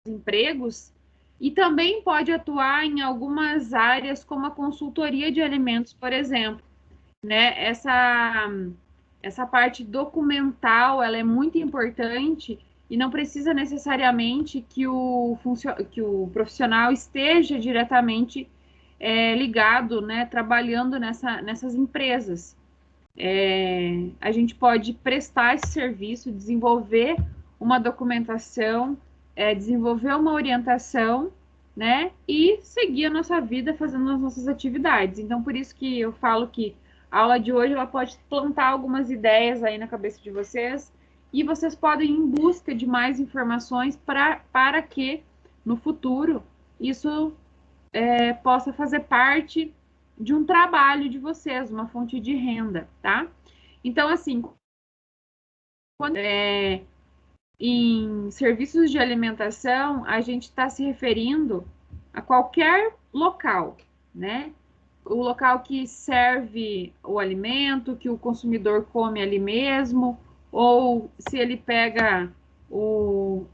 empregos, e também pode atuar em algumas áreas, como a consultoria de alimentos, por exemplo, né? Essa parte documental, ela é muito importante e não precisa necessariamente que o profissional esteja diretamente ligado, né, trabalhando nessas empresas. A gente pode prestar esse serviço, desenvolver uma documentação, desenvolver uma orientação, né, e seguir a nossa vida fazendo as nossas atividades. Então, por isso que eu falo que a aula de hoje ela pode plantar algumas ideias aí na cabeça de vocês e vocês podem ir em busca de mais informações para que no futuro isso possa fazer parte de um trabalho de vocês, uma fonte de renda, tá? Então, assim, quando em serviços de alimentação, a gente está se referindo a qualquer local, né? O local que serve o alimento, que o consumidor come ali mesmo, ou se ele pega o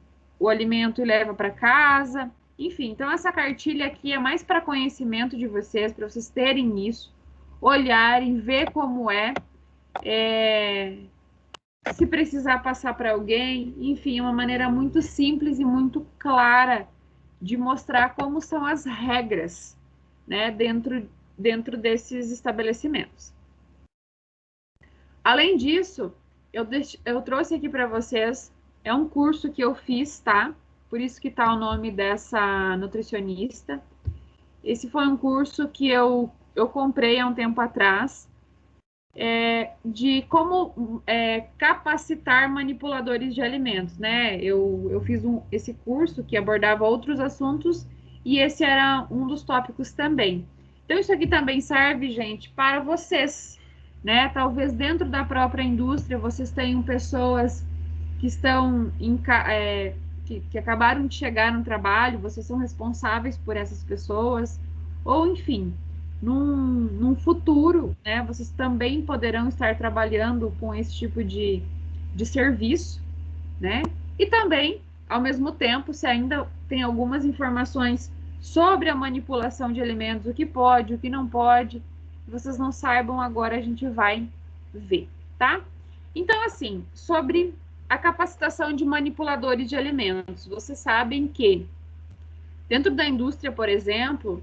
alimento e leva para casa. Enfim, então essa cartilha aqui é mais para conhecimento de vocês, para vocês terem isso, olharem, ver como se precisar passar para alguém, enfim, uma maneira muito simples e muito clara de mostrar como são as regras, né, dentro desses estabelecimentos. Além disso, eu trouxe aqui para vocês, é um curso que eu fiz, tá? Por isso que tá o nome dessa nutricionista. Esse foi um curso que eu comprei há um tempo atrás, de como capacitar manipuladores de alimentos, né? Eu fiz esse curso que abordava outros assuntos e esse era um dos tópicos também. Então, isso aqui também serve, gente, para vocês, né? Talvez dentro da própria indústria vocês tenham pessoas que estão que acabaram de chegar no trabalho, vocês são responsáveis por essas pessoas, ou enfim, num futuro, né, vocês também poderão estar trabalhando com esse tipo de serviço, né? E também, ao mesmo tempo, se ainda tem algumas informações sobre a manipulação de alimentos, o que pode, o que não pode, vocês não saibam, agora a gente vai ver, tá? Então, assim, sobre a capacitação de manipuladores de alimentos, vocês sabem que dentro da indústria, por exemplo,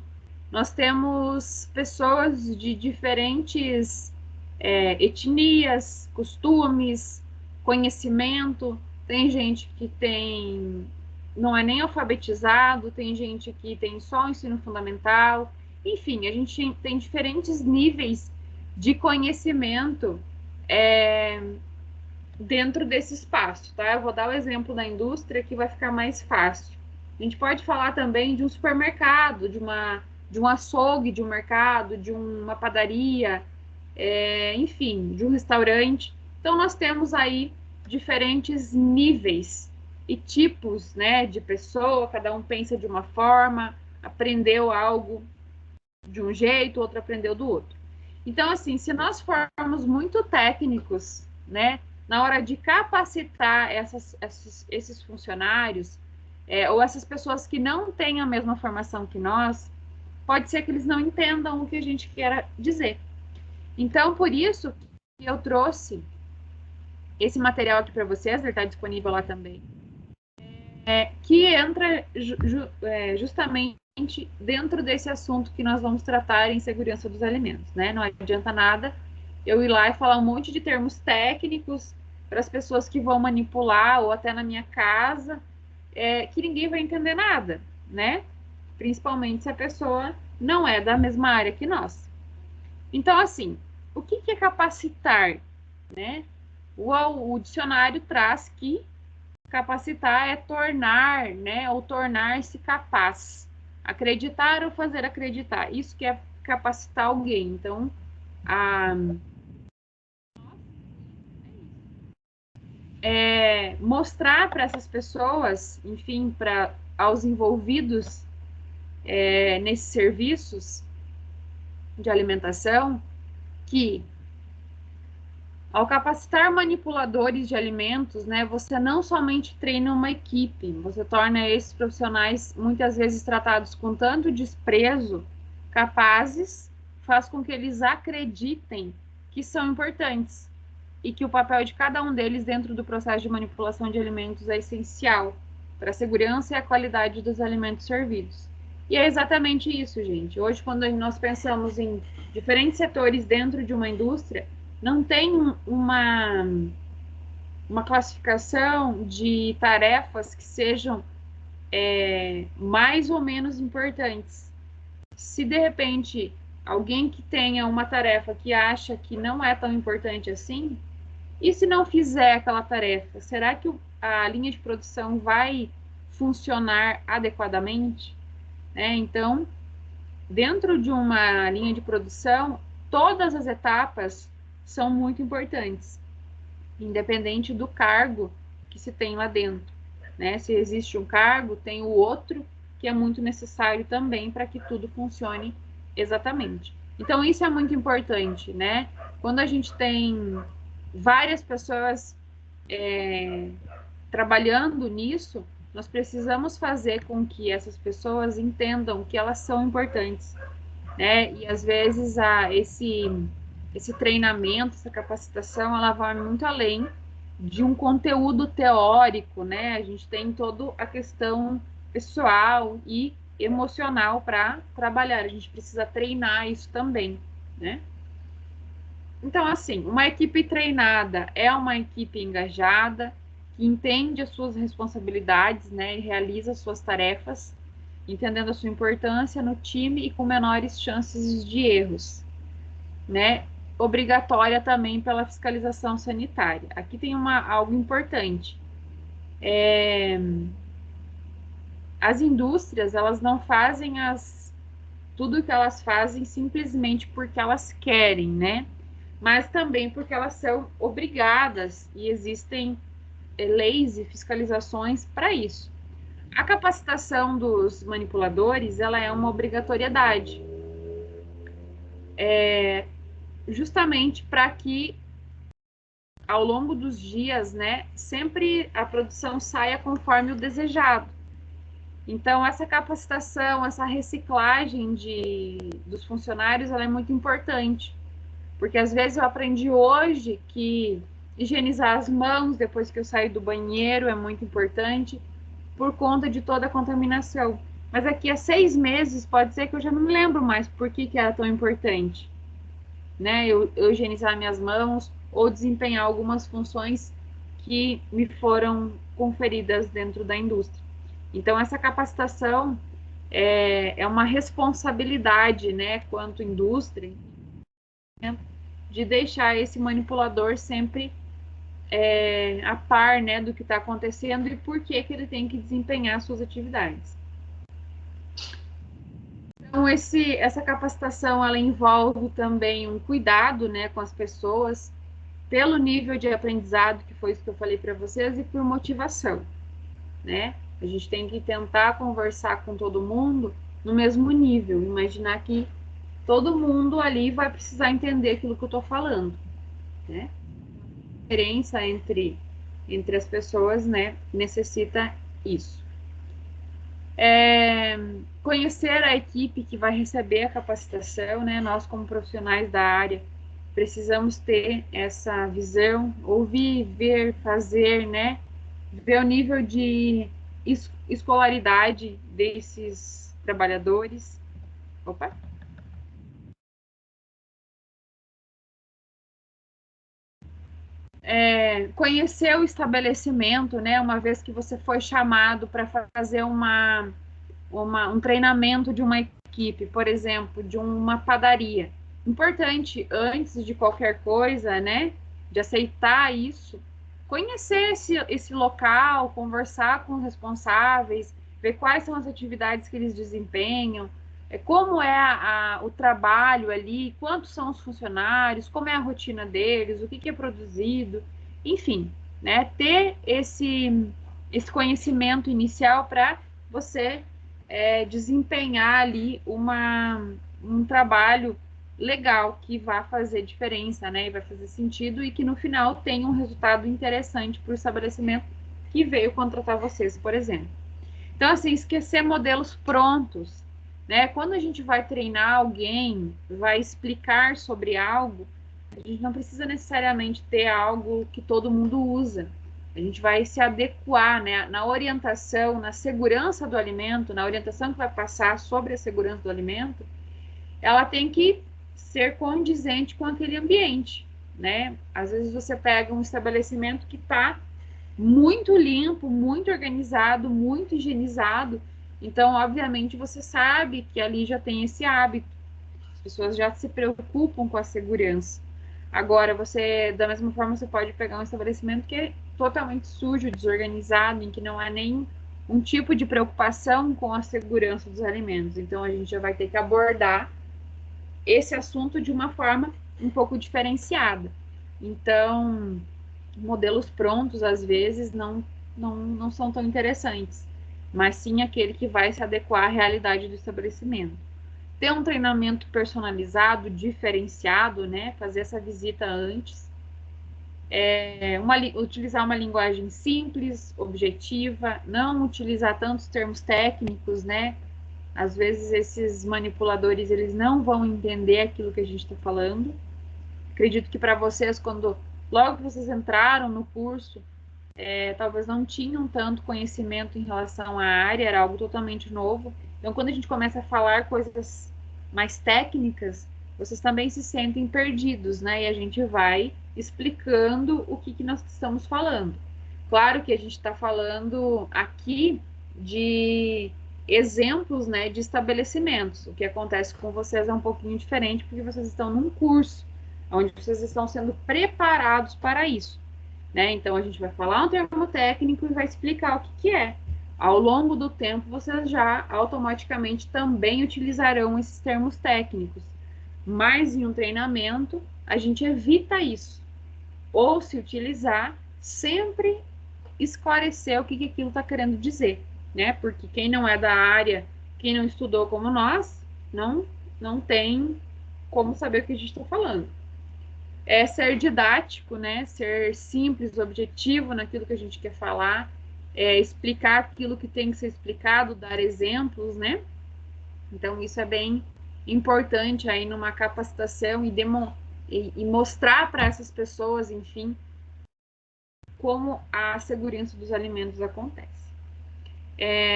nós temos pessoas de diferentes etnias, costumes, conhecimento. Tem gente que não é nem alfabetizado, tem gente que tem só o ensino fundamental. Enfim, a gente tem diferentes níveis de conhecimento dentro desse espaço, tá? Eu vou dar o exemplo da indústria que vai ficar mais fácil. A gente pode falar também de um supermercado, de um açougue de um mercado, de uma padaria, enfim, de um restaurante. Então, nós temos aí diferentes níveis e tipos, né, de pessoa, cada um pensa de uma forma, aprendeu algo de um jeito, outro aprendeu do outro. Então, assim, se nós formos muito técnicos, né, na hora de capacitar esses funcionários, ou essas pessoas que não têm a mesma formação que nós, pode ser que eles não entendam o que a gente quer dizer. Então, por isso que eu trouxe esse material aqui para vocês, ele está disponível lá também, que entra justamente dentro desse assunto que nós vamos tratar em segurança dos alimentos, né? Não adianta nada eu ir lá e falar um monte de termos técnicos para as pessoas que vão manipular ou até na minha casa, que ninguém vai entender nada, né? Principalmente se a pessoa não é da mesma área que nós. Então, assim, o que é capacitar, né? O dicionário traz que capacitar é tornar, né? Ou tornar-se capaz. Acreditar ou fazer acreditar. Isso que é capacitar alguém. Então, mostrar para essas pessoas, enfim, aos envolvidos nesses serviços de alimentação, que Ao capacitar manipuladores de alimentos, né, você não somente treina uma equipe, você torna esses profissionais, muitas vezes tratados com tanto desprezo, capazes, faz com que eles acreditem que são importantes e que o papel de cada um deles dentro do processo de manipulação de alimentos é essencial para a segurança e a qualidade dos alimentos servidos. E é exatamente isso, gente. Hoje, quando nós pensamos em diferentes setores dentro de uma indústria, não tem uma classificação de tarefas que sejam mais ou menos importantes. Se de repente alguém que tenha uma tarefa que acha que não é tão importante assim, e se não fizer aquela tarefa, será que a linha de produção vai funcionar adequadamente? Então, dentro de uma linha de produção, todas as etapas são muito importantes, independente do cargo que se tem lá dentro. Se existe um cargo, tem o outro que é muito necessário também para que tudo funcione exatamente. Então, isso é muito importante, Quando a gente tem várias pessoas trabalhando nisso, nós precisamos fazer com que essas pessoas entendam que elas são importantes, E às vezes esse treinamento, essa capacitação, ela vai muito além de um conteúdo teórico, A gente tem toda a questão pessoal e emocional para trabalhar. A gente precisa treinar isso também, Então, assim, uma equipe treinada é uma equipe engajada, que entende as suas responsabilidades, E realiza suas tarefas, entendendo a sua importância no time e com menores chances de erros, Obrigatória também pela fiscalização sanitária. Aqui tem algo importante. As indústrias, elas não fazem tudo que elas fazem simplesmente porque elas querem, Mas também porque elas são obrigadas e existem leis e fiscalizações para isso. A capacitação dos manipuladores, ela é uma obrigatoriedade, justamente para que ao longo dos dias, sempre a produção saia conforme o desejado. Então, essa capacitação, essa reciclagem dos funcionários, ela é muito importante, porque às vezes eu aprendi hoje que higienizar as mãos depois que eu saio do banheiro é muito importante, por conta de toda a contaminação. Mas daqui a 6 meses pode ser que eu já não me lembro mais por que era tão importante, eu higienizar minhas mãos ou desempenhar algumas funções que me foram conferidas dentro da indústria. Então, essa capacitação é uma responsabilidade, quanto indústria, de deixar esse manipulador sempre a par, do que está acontecendo e por que ele tem que desempenhar suas atividades. Então, essa capacitação, ela envolve também um cuidado, com as pessoas, pelo nível de aprendizado, que foi isso que eu falei para vocês, e por motivação, A gente tem que tentar conversar com todo mundo no mesmo nível, imaginar que todo mundo ali vai precisar entender aquilo que eu estou falando, A diferença entre as pessoas, necessita isso. Conhecer a equipe que vai receber a capacitação, Nós, como profissionais da área, precisamos ter essa visão, ouvir, ver, fazer, Ver o nível de escolaridade desses trabalhadores. Opa! Conhecer o estabelecimento, uma vez que você foi chamado para fazer um treinamento de uma equipe, por exemplo, de uma padaria. Importante, antes de qualquer coisa, de aceitar isso, conhecer esse local, conversar com os responsáveis, ver quais são as atividades que eles desempenham, como é o trabalho ali, quantos são os funcionários, como é a rotina deles, o que é produzido, enfim, ter esse conhecimento inicial para você desempenhar ali um trabalho legal, que vai fazer diferença, né? E vai fazer sentido e que no final tenha um resultado interessante para o estabelecimento que veio contratar vocês, por exemplo. Então, assim, esquecer modelos prontos, né? Quando a gente vai treinar alguém, vai explicar sobre algo, a gente não precisa necessariamente ter algo que todo mundo usa. A gente vai se adequar, né, na orientação, na segurança do alimento, na orientação que vai passar sobre a segurança do alimento, ela tem que ser condizente com aquele ambiente, né? Às vezes você pega um estabelecimento que está muito limpo, muito organizado, muito higienizado, então, obviamente, você sabe que ali já tem esse hábito, as pessoas já se preocupam com a segurança. Agora, da mesma forma, você pode pegar um estabelecimento que é totalmente sujo, desorganizado, em que não há nem um tipo de preocupação com a segurança dos alimentos. Então, a gente já vai ter que abordar esse assunto de uma forma um pouco diferenciada. Então, modelos prontos, às vezes, não são tão interessantes, mas sim aquele que vai se adequar à realidade do estabelecimento. Ter um treinamento personalizado, diferenciado, né? Fazer essa visita antes. Utilizar uma linguagem simples, objetiva, não utilizar tantos termos técnicos, né? Às vezes esses manipuladores eles não vão entender aquilo que a gente está falando. Acredito que para vocês, logo que vocês entraram no curso, talvez não tinham tanto conhecimento em relação à área, era algo totalmente novo. Então, quando a gente começa a falar coisas mais técnicas, vocês também se sentem perdidos, né? E a gente vai explicando o que nós estamos falando. Claro que a gente está falando aqui de exemplos, né, de estabelecimentos. O que acontece com vocês é um pouquinho diferente, porque vocês estão num curso, onde vocês estão sendo preparados para isso, né? Então, a gente vai falar um termo técnico e vai explicar o que é. Ao longo do tempo, vocês já automaticamente também utilizarão esses termos técnicos. Mas em um treinamento, a gente evita isso. Ou se utilizar, sempre esclarecer o que aquilo está querendo dizer, né? Porque quem não é da área, quem não estudou como nós, não tem como saber o que a gente está falando. É ser didático, né? Ser simples, objetivo naquilo que a gente quer falar, explicar aquilo que tem que ser explicado, dar exemplos, né? Então, isso é bem importante aí numa capacitação e mostrar para essas pessoas, enfim, como a segurança dos alimentos acontece.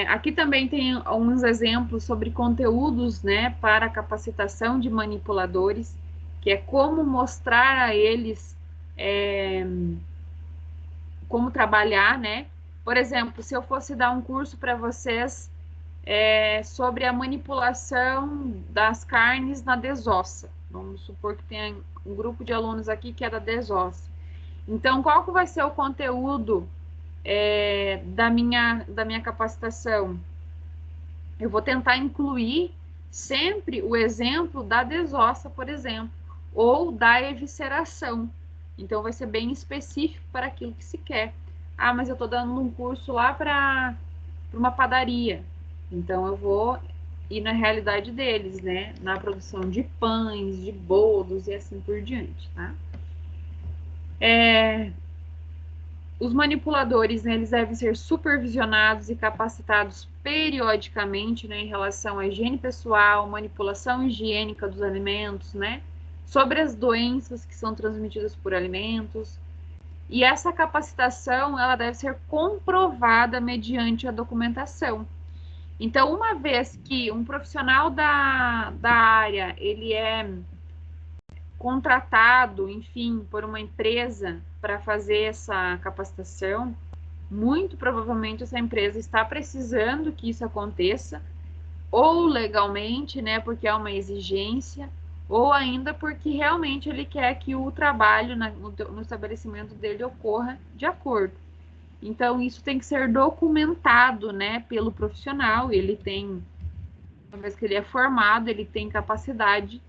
Aqui também tem alguns exemplos sobre conteúdos, né, para capacitação de manipuladores, que é como mostrar a eles como trabalhar, né? Por exemplo, se eu fosse dar um curso para vocês sobre a manipulação das carnes na desossa, vamos supor que tenha um grupo de alunos aqui que é da desossa. Então, qual que vai ser o conteúdo da minha capacitação? Eu vou tentar incluir sempre o exemplo da desossa, por exemplo, ou da evisceração. Então, vai ser bem específico para aquilo que se quer. Ah, mas eu estou dando um curso lá para uma padaria. Então, eu vou ir na realidade deles, né? Na produção de pães, de bolos e assim por diante, tá? Os manipuladores, né, eles devem ser supervisionados e capacitados periodicamente, né, em relação à higiene pessoal, manipulação higiênica dos alimentos, né, sobre as doenças que são transmitidas por alimentos. E essa capacitação, ela deve ser comprovada mediante a documentação. Então, uma vez que um profissional da área, ele é contratado, enfim, por uma empresa para fazer essa capacitação, muito provavelmente essa empresa está precisando que isso aconteça, ou legalmente, né, porque é uma exigência, ou ainda porque realmente ele quer que o trabalho no estabelecimento dele ocorra de acordo. Então, isso tem que ser documentado, né, pelo profissional. Ele tem, uma vez que ele é formado, ele tem capacidade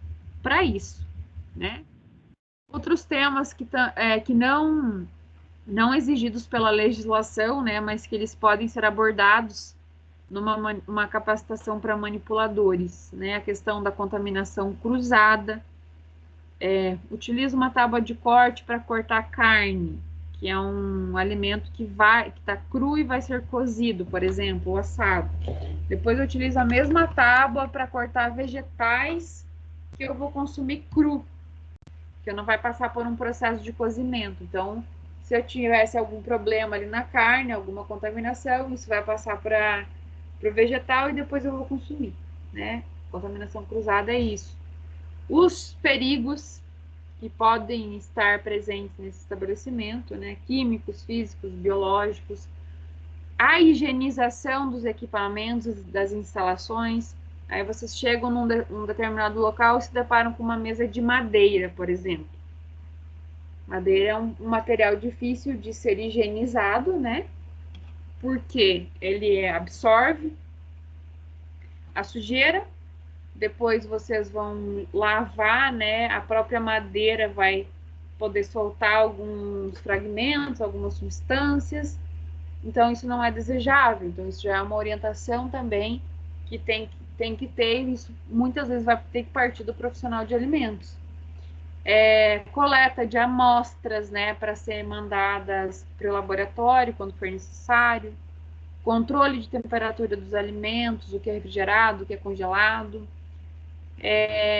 para isso, né? Outros temas que não exigidos pela legislação, né, mas que eles podem ser abordados numa capacitação para manipuladores, né? A questão da contaminação cruzada, Utiliza uma tábua de corte para cortar carne, que é um alimento que está cru e vai ser cozido, por exemplo, ou assado. Depois eu utilizo a mesma tábua para cortar vegetais que eu vou consumir cru, que não vai passar por um processo de cozimento. Então, se eu tivesse algum problema ali na carne, alguma contaminação, isso vai passar para o vegetal e depois eu vou consumir, né? Contaminação cruzada é isso. Os perigos que podem estar presentes nesse estabelecimento, né? Químicos, físicos, biológicos, a higienização dos equipamentos, das instalações. Aí vocês chegam num determinado local e se deparam com uma mesa de madeira, por exemplo. Madeira é um material difícil de ser higienizado, né? Porque ele absorve a sujeira, depois vocês vão lavar, né? A própria madeira vai poder soltar alguns fragmentos, algumas substâncias. Então, isso não é desejável. Então, isso já é uma orientação também que tem que ter. Isso muitas vezes vai ter que partir do profissional de alimentos. Coleta de amostras, né, para ser mandadas para o laboratório quando for necessário. Controle de temperatura dos alimentos, o que é refrigerado, o que é congelado.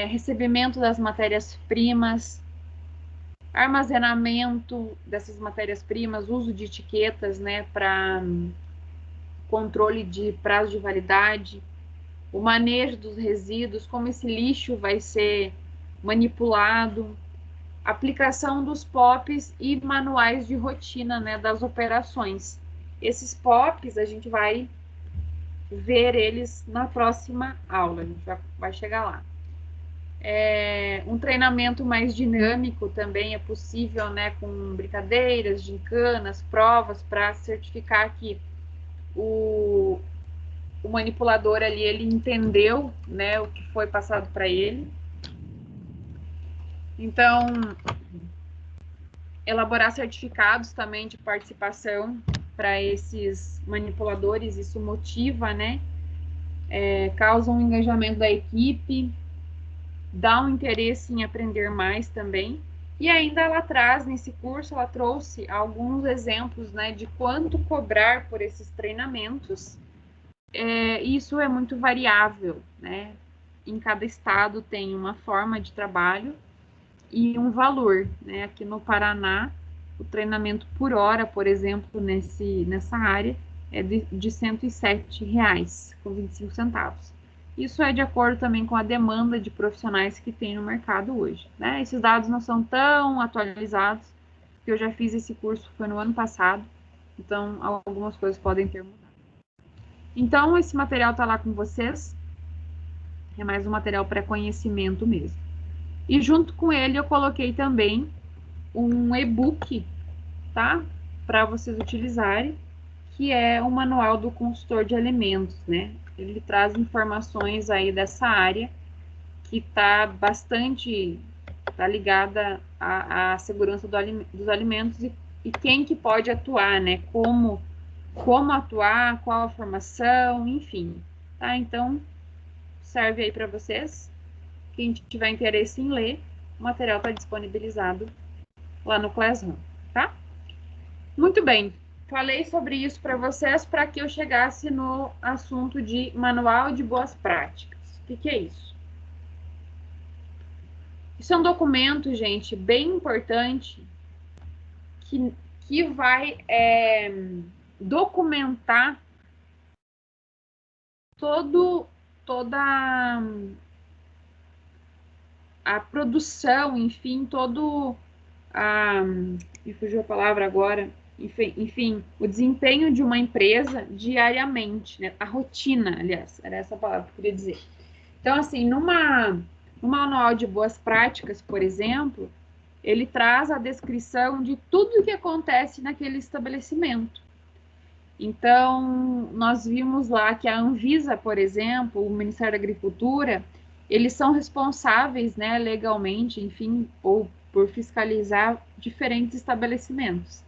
Recebimento das matérias-primas, armazenamento dessas matérias-primas, uso de etiquetas, né, para controle de prazo de validade, o manejo dos resíduos, como esse lixo vai ser manipulado, aplicação dos POPs e manuais de rotina, né, das operações. Esses POPs a gente vai ver eles na próxima aula, a gente vai chegar lá. Um treinamento mais dinâmico também é possível, né, com brincadeiras, gincanas, provas, para certificar que o manipulador ali, ele entendeu, né, o que foi passado para ele. Então, elaborar certificados também de participação para esses manipuladores, isso motiva, né, causa um engajamento da equipe, dá um interesse em aprender mais também. E ainda ela traz, nesse curso, ela trouxe alguns exemplos, né, de quanto cobrar por esses treinamentos. Isso é muito variável, né? Em cada estado tem uma forma de trabalho e um valor, né? Aqui no Paraná, o treinamento por hora, por exemplo, nessa área, é de R$ 107,25. Isso é de acordo também com a demanda de profissionais que tem no mercado hoje, né? Esses dados não são tão atualizados, porque eu já fiz esse curso, foi no ano passado, então algumas coisas podem ter mudado. Então, esse material está lá com vocês, é mais um material para conhecimento mesmo. E junto com ele eu coloquei também um e-book, tá? Para vocês utilizarem, que é o Manual do Consultor de Alimentos, né? Ele traz informações aí dessa área que está bastante ligada à segurança dos alimentos e quem que pode atuar, né? Como atuar, qual a formação, enfim, tá? Então, serve aí para vocês. Quem tiver interesse em ler, o material está disponibilizado lá no Classroom, tá? Muito bem, falei sobre isso para vocês para que eu chegasse no assunto de Manual de Boas Práticas. O que é isso? Isso é um documento, gente, bem importante que vai documentar toda a produção, enfim, me fugiu a palavra agora, enfim, o desempenho de uma empresa diariamente, né? A rotina, aliás, era essa palavra que eu queria dizer. Então, assim, no manual de boas práticas, por exemplo, ele traz a descrição de tudo o que acontece naquele estabelecimento. Então, nós vimos lá que a Anvisa, por exemplo, o Ministério da Agricultura, eles são responsáveis, né, legalmente, enfim, ou por fiscalizar diferentes estabelecimentos.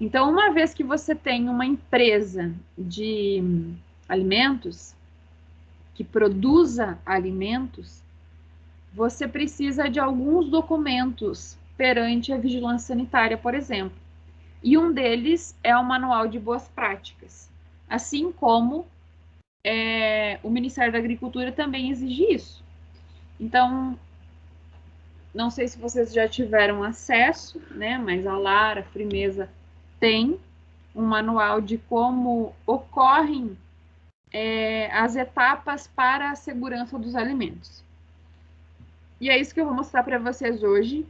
Então, uma vez que você tem uma empresa de alimentos, que produza alimentos, você precisa de alguns documentos perante a vigilância sanitária, por exemplo. E um deles é o Manual de Boas Práticas. Assim como o Ministério da Agricultura também exige isso. Então, não sei se vocês já tiveram acesso, né? Mas a Lara, a Frimeza, tem um manual de como ocorrem as etapas para a segurança dos alimentos. E é isso que eu vou mostrar para vocês hoje,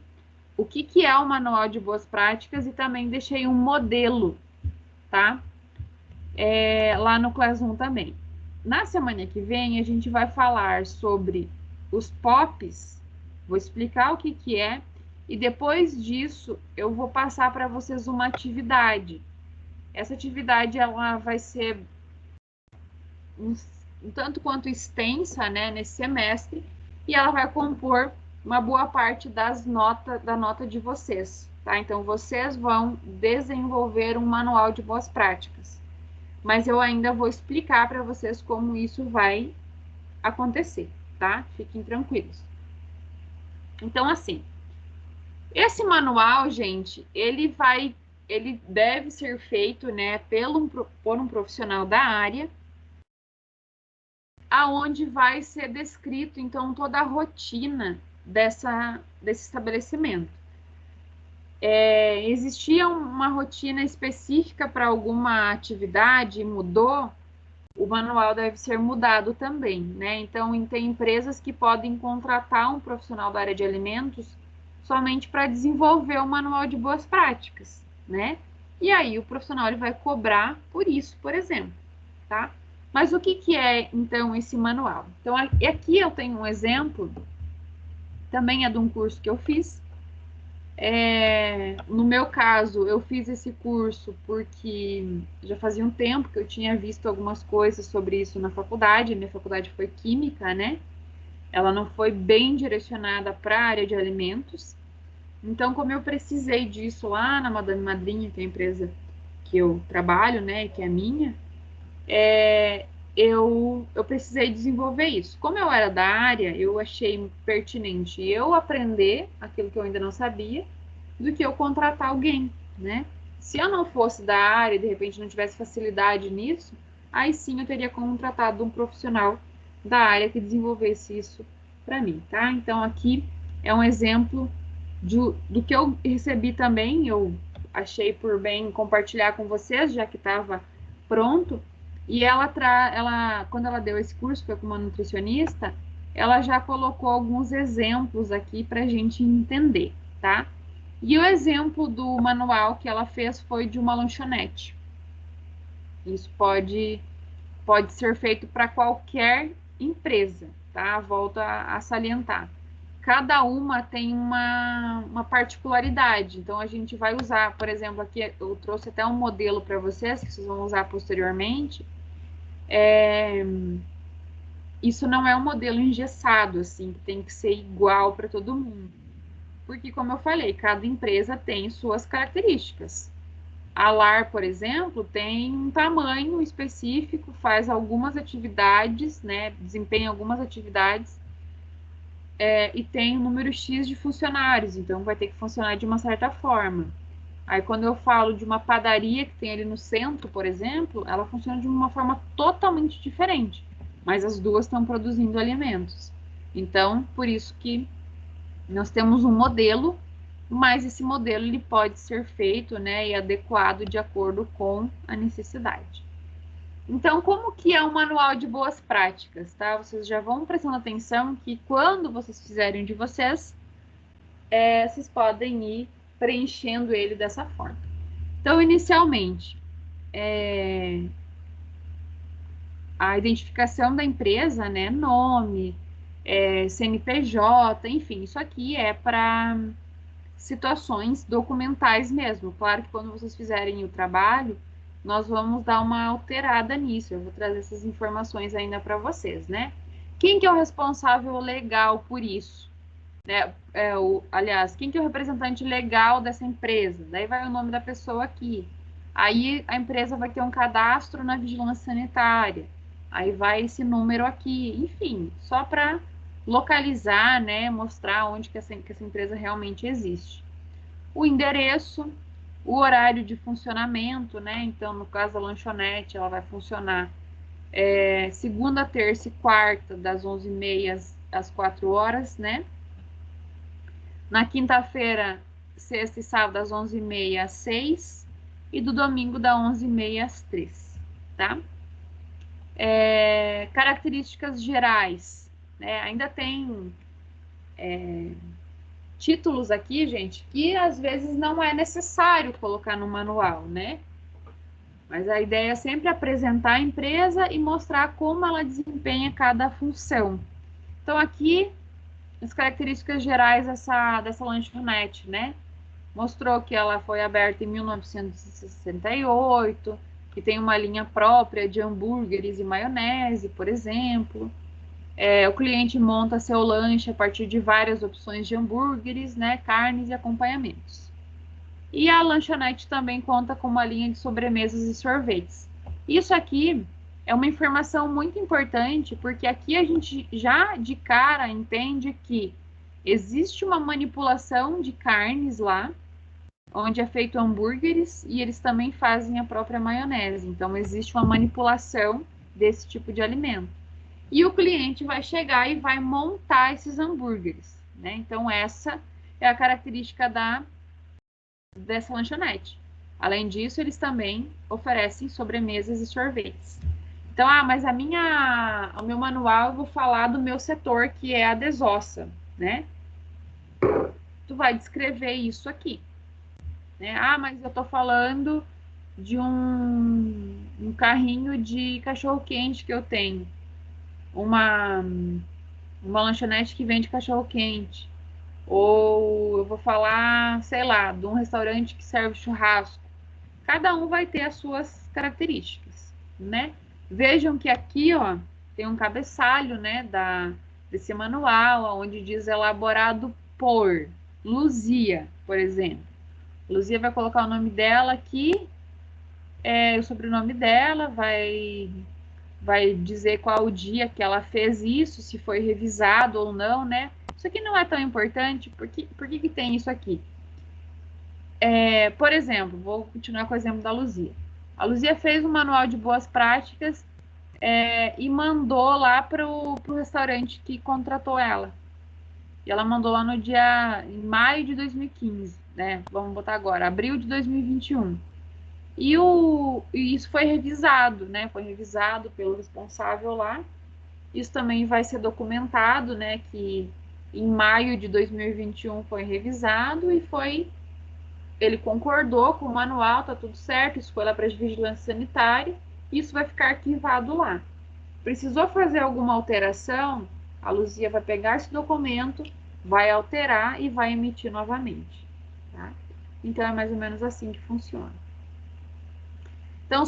o que é o Manual de Boas Práticas, e também deixei um modelo, tá? Lá no Class 1 também. Na semana que vem, a gente vai falar sobre os POPs, vou explicar o que é, e depois disso, eu vou passar para vocês uma atividade. Essa atividade, ela vai ser um tanto quanto extensa, né, nesse semestre, e ela vai compor uma boa parte da nota de vocês, tá? Então, vocês vão desenvolver um manual de boas práticas, mas eu ainda vou explicar para vocês como isso vai acontecer, tá? Fiquem tranquilos. Então, assim, esse manual, gente, ele deve ser feito, né, por um profissional da área, aonde vai ser descrito, então, toda a rotina desse estabelecimento. Existia uma rotina específica para alguma atividade, mudou, o manual deve ser mudado também, né? Então, tem empresas que podem contratar um profissional da área de alimentos somente para desenvolver o manual de boas práticas, né? E aí o profissional ele vai cobrar por isso, por exemplo, tá? Mas o que é, então, esse manual? Então, aqui eu tenho um exemplo, também é de um curso que eu fiz. No meu caso, eu fiz esse curso porque já fazia um tempo que eu tinha visto algumas coisas sobre isso na faculdade. Minha faculdade foi química, né? Ela não foi bem direcionada para a área de alimentos. Então, como eu precisei disso lá na Madame Madrinha, que é a empresa que eu trabalho, né, que é minha, eu precisei desenvolver isso. Como eu era da área, eu achei pertinente eu aprender aquilo que eu ainda não sabia do que eu contratar alguém, né? Se eu não fosse da área e de repente não tivesse facilidade nisso, aí sim eu teria contratado um profissional da área que desenvolvesse isso para mim, tá? Então aqui é um exemplo do que eu recebi também, eu achei por bem compartilhar com vocês, já que estava pronto. E quando ela deu esse curso, foi com uma nutricionista, ela já colocou alguns exemplos aqui para a gente entender, tá? E o exemplo do manual que ela fez foi de uma lanchonete. Isso pode ser feito para qualquer empresa, tá? Volto a salientar. Cada uma tem uma particularidade. Então, a gente vai usar, por exemplo, aqui eu trouxe até um modelo para vocês, que vocês vão usar posteriormente. Isso não é um modelo engessado, assim, que tem que ser igual para todo mundo. Porque, como eu falei, cada empresa tem suas características. A LAR, por exemplo, tem um tamanho específico, faz algumas atividades, né, desempenha algumas atividades, e tem um número X de funcionários, então vai ter que funcionar de uma certa forma. Aí, quando eu falo de uma padaria que tem ali no centro, por exemplo, ela funciona de uma forma totalmente diferente, mas as duas estão produzindo alimentos. Então, por isso que nós temos um modelo, mas esse modelo ele pode ser feito, né, e adequado de acordo com a necessidade. Então, como que é um manual de boas práticas, tá? Vocês já vão prestando atenção que quando vocês fizerem de vocês, vocês podem ir preenchendo ele dessa forma. Então, inicialmente, a identificação da empresa, né, nome, CNPJ, enfim, isso aqui é para situações documentais mesmo. Claro que quando vocês fizerem o trabalho, nós vamos dar uma alterada nisso. Eu vou trazer essas informações ainda para vocês, né? Quem que é o responsável legal por isso? Aliás, quem que é o representante legal dessa empresa? Daí vai o nome da pessoa aqui. Aí a empresa vai ter um cadastro na vigilância sanitária. Aí vai esse número aqui. Enfim, só para localizar, né, mostrar onde que essa empresa realmente existe. O endereço, o horário de funcionamento, né? Então, no caso da lanchonete, ela vai funcionar segunda, terça e quarta, das 11h30 às 4 horas, né? Na quinta-feira, sexta e sábado, das 11h30 às 6, e do domingo, das 11h30 às 3, tá? Características gerais, né? Ainda tem títulos aqui, gente, que às vezes não é necessário colocar no manual, né? Mas a ideia é sempre apresentar a empresa e mostrar como ela desempenha cada função. Então, aqui, as características gerais dessa lanchonete, né? Mostrou que ela foi aberta em 1968, que tem uma linha própria de hambúrgueres e maionese, por exemplo. O cliente monta seu lanche a partir de várias opções de hambúrgueres, né, carnes e acompanhamentos. E a lanchonete também conta com uma linha de sobremesas e sorvetes. Isso aqui é uma informação muito importante, porque aqui a gente já de cara entende que existe uma manipulação de carnes lá, onde é feito hambúrgueres e eles também fazem a própria maionese. Então, existe uma manipulação desse tipo de alimento. E o cliente vai chegar e vai montar esses hambúrgueres, né? Então, essa é a característica dessa lanchonete. Além disso, eles também oferecem sobremesas e sorvetes. Então, mas o meu manual eu vou falar do meu setor, que é a desossa, né? Tu vai descrever isso aqui, né? Mas eu tô falando de um carrinho de cachorro-quente que eu tenho. Uma lanchonete que vende cachorro-quente. Ou eu vou falar, sei lá, de um restaurante que serve churrasco. Cada um vai ter as suas características, né? Vejam que aqui, ó, tem um cabeçalho, né, desse manual, onde diz elaborado por Luzia, por exemplo. Luzia vai colocar o nome dela aqui, o sobrenome dela, vai dizer qual o dia que ela fez isso, se foi revisado ou não, né? Isso aqui não é tão importante, por que tem isso aqui? Por exemplo, vou continuar com o exemplo da Luzia. A Luzia fez um manual de boas práticas e mandou lá para o restaurante que contratou ela. E ela mandou lá em maio de 2015, né? Vamos botar agora, abril de 2021. E isso foi revisado, né? Foi revisado pelo responsável lá. Isso também vai ser documentado, né? Que em maio de 2021 foi revisado e ele concordou com o manual, tá tudo certo, isso foi lá para a vigilância sanitária, isso vai ficar arquivado lá. Precisou fazer alguma alteração, a Luzia vai pegar esse documento, vai alterar e vai emitir novamente, tá? Então, é mais ou menos assim que funciona. Então,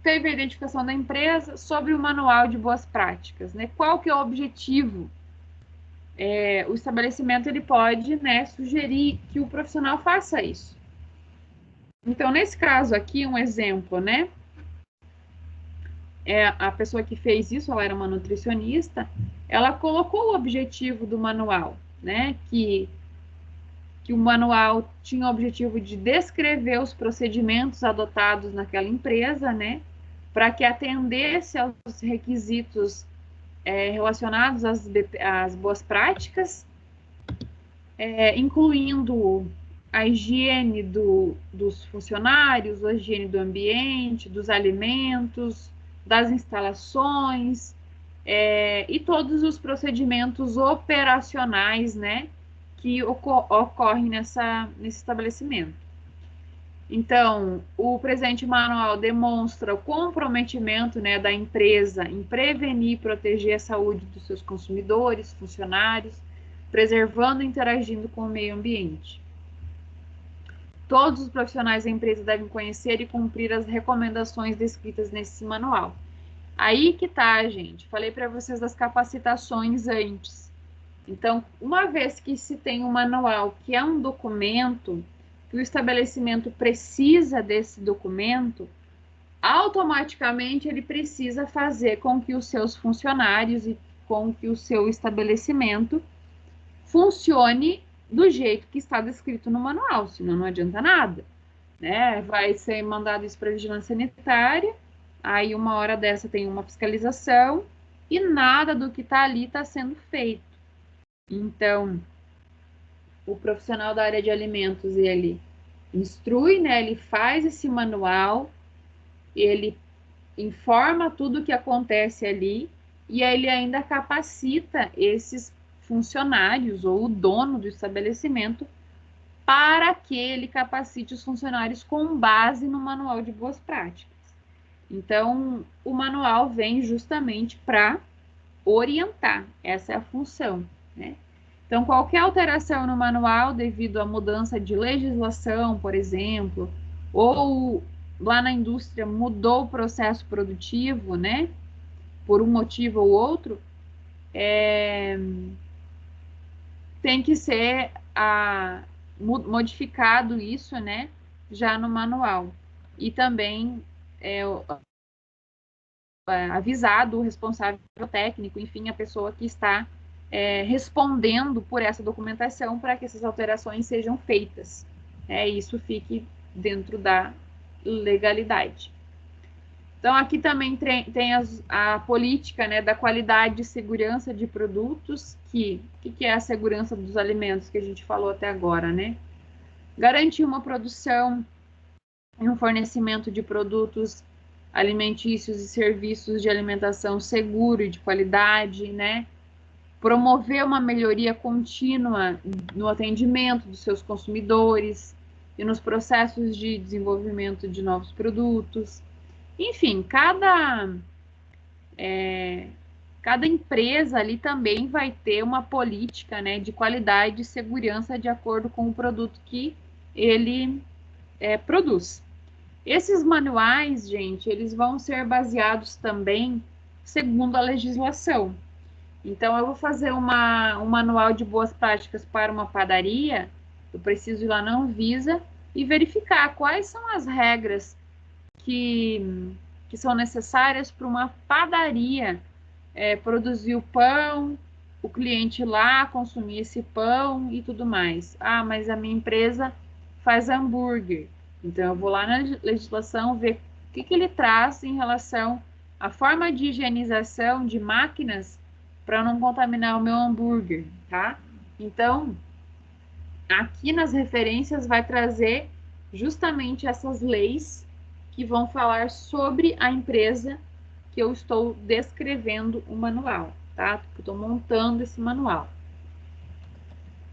teve a identificação da empresa, sobre o manual de boas práticas, né? Qual que é o objetivo? O estabelecimento ele pode, né, sugerir que o profissional faça isso. Então, nesse caso aqui, um exemplo, né? A pessoa que fez isso, ela era uma nutricionista, ela colocou o objetivo do manual, né? Que o manual tinha o objetivo de descrever os procedimentos adotados naquela empresa, né? Para que atendesse aos requisitos relacionados às boas práticas, incluindo a higiene dos funcionários, a higiene do ambiente, dos alimentos, das instalações, e todos os procedimentos operacionais, né, que ocorrem nesse estabelecimento. Então, o presente manual demonstra o comprometimento, né, da empresa em prevenir e proteger a saúde dos seus consumidores, funcionários, preservando e interagindo com o meio ambiente. Todos os profissionais da empresa devem conhecer e cumprir as recomendações descritas nesse manual. Aí que tá, gente. Falei para vocês das capacitações antes. Então, uma vez que se tem um manual, que é um documento, que o estabelecimento precisa desse documento, automaticamente ele precisa fazer com que os seus funcionários e com que o seu estabelecimento funcione do jeito que está descrito no manual, senão não adianta nada, né? Vai ser mandado isso para a vigilância sanitária, aí uma hora dessa tem uma fiscalização e nada do que está ali está sendo feito. Então, o profissional da área de alimentos, ele instrui, né? Ele faz esse manual, ele informa tudo o que acontece ali e aí ele ainda capacita esses funcionários ou o dono do estabelecimento para que ele capacite os funcionários com base no manual de boas práticas. Então, o manual vem justamente para orientar, essa é a função, né? Então, qualquer alteração no manual devido à mudança de legislação, por exemplo, ou lá na indústria mudou o processo produtivo, né? Por um motivo ou outro, tem que ser modificado isso, né? Já no manual. E também avisado o responsável técnico, enfim, a pessoa que está respondendo por essa documentação para que essas alterações sejam feitas. Isso fique dentro da legalidade. Então, aqui também tem a política, né, da qualidade e segurança de produtos, que é a segurança dos alimentos que a gente falou até agora, né? Garantir uma produção e um fornecimento de produtos alimentícios e serviços de alimentação seguro e de qualidade, né? Promover uma melhoria contínua no atendimento dos seus consumidores e nos processos de desenvolvimento de novos produtos. Enfim, cada empresa ali também vai ter uma política, né, de qualidade e segurança de acordo com o produto que ele produz. Esses manuais, gente, eles vão ser baseados também segundo a legislação. Então, eu vou fazer um manual de boas práticas para uma padaria, eu preciso ir lá na Anvisa e verificar quais são as regras que são necessárias para uma padaria produzir o pão, o cliente lá consumir esse pão e tudo mais. Ah, mas a minha empresa faz hambúrguer. Então, eu vou lá na legislação ver o que ele traz em relação à forma de higienização de máquinas para não contaminar o meu hambúrguer, tá? Então, aqui nas referências vai trazer justamente essas leis que vão falar sobre a empresa que eu estou descrevendo o manual, tá? Estou montando esse manual.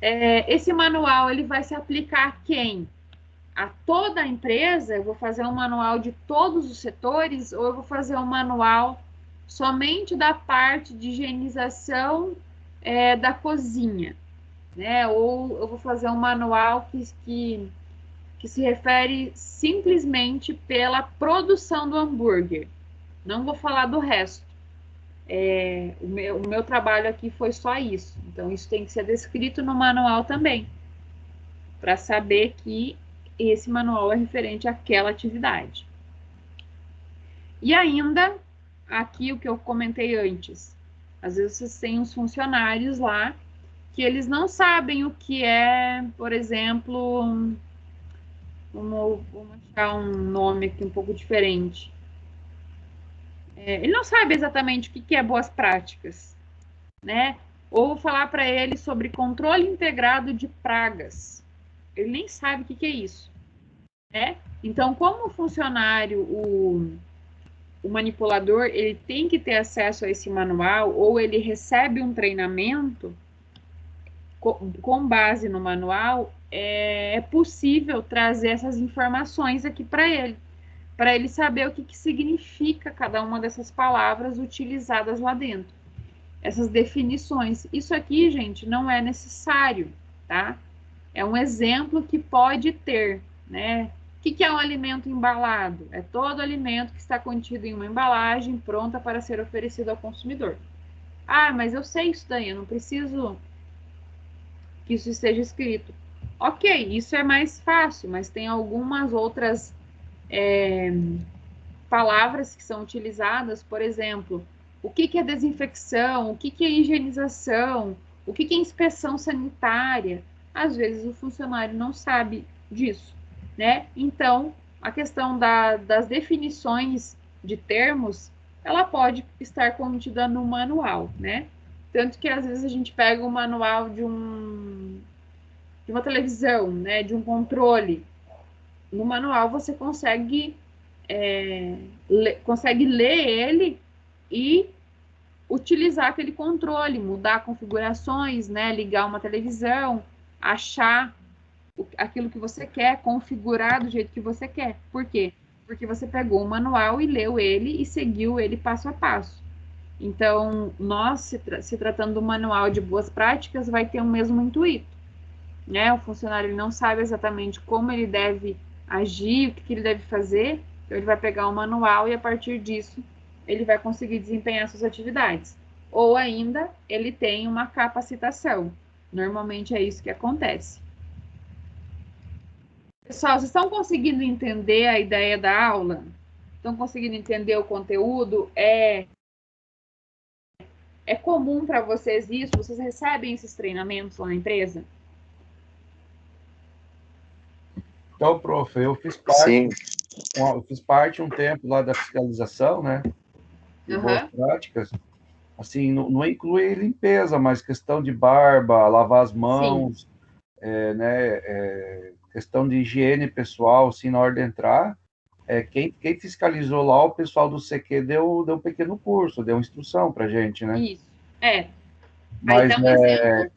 Esse manual, ele vai se aplicar a quem? A toda a empresa? Eu vou fazer um manual de todos os setores ou eu vou fazer um manual somente da parte de higienização da cozinha, né? Ou eu vou fazer um manual que se refere simplesmente pela produção do hambúrguer. Não vou falar do resto. O meu trabalho aqui foi só isso. Então, isso tem que ser descrito no manual também, para saber que esse manual é referente àquela atividade. E ainda, aqui o que eu comentei antes, às vezes vocês têm uns funcionários lá que eles não sabem o que é, por exemplo, vamos achar um nome aqui um pouco diferente. Ele não sabe exatamente o que é boas práticas, né? Ou falar para ele sobre controle integrado de pragas. Ele nem sabe o que é isso, né? Então, como o funcionário, o manipulador, ele tem que ter acesso a esse manual ou ele recebe um treinamento com base no manual, é possível trazer essas informações aqui para ele saber o que significa cada uma dessas palavras utilizadas lá dentro. Essas definições. Isso aqui, gente, não é necessário, tá? É um exemplo que pode ter, né? O que é um alimento embalado? É todo alimento que está contido em uma embalagem pronta para ser oferecido ao consumidor. Ah, mas eu sei isso daí, eu não preciso que isso esteja escrito. Ok, isso é mais fácil, mas tem algumas outras palavras que são utilizadas, por exemplo, o que que é desinfecção, o que que é higienização, o que que é inspeção sanitária. Às vezes o funcionário não sabe disso, né? Então, a questão das definições de termos, ela pode estar contida no manual, né? Tanto que às vezes a gente pega o manual de uma televisão, né, de um controle. No manual você consegue ler ele e utilizar aquele controle, mudar configurações, né, ligar uma televisão, achar aquilo que você quer, configurar do jeito que você quer. Por quê? Porque você pegou o manual e leu ele e seguiu ele passo a passo. Então, nós, se tratando do manual de boas práticas, vai ter o mesmo intuito, né? O funcionário ele não sabe exatamente como ele deve agir, o que ele deve fazer, então ele vai pegar o manual e a partir disso ele vai conseguir desempenhar suas atividades. Ou ainda ele tem uma capacitação. Normalmente é isso que acontece. Pessoal, vocês estão conseguindo entender a ideia da aula? Estão conseguindo entender o conteúdo? É comum para vocês isso? Vocês recebem esses treinamentos lá na empresa? Então, prof, eu fiz parte um tempo lá da fiscalização, né, de boas práticas. Assim, não inclui limpeza, mas questão de barba, lavar as mãos, né, questão de higiene pessoal, assim, na hora de entrar. Quem fiscalizou lá, o pessoal do CQ deu um pequeno curso, deu instrução para gente, né? Isso. Aí Mas dá um exemplo.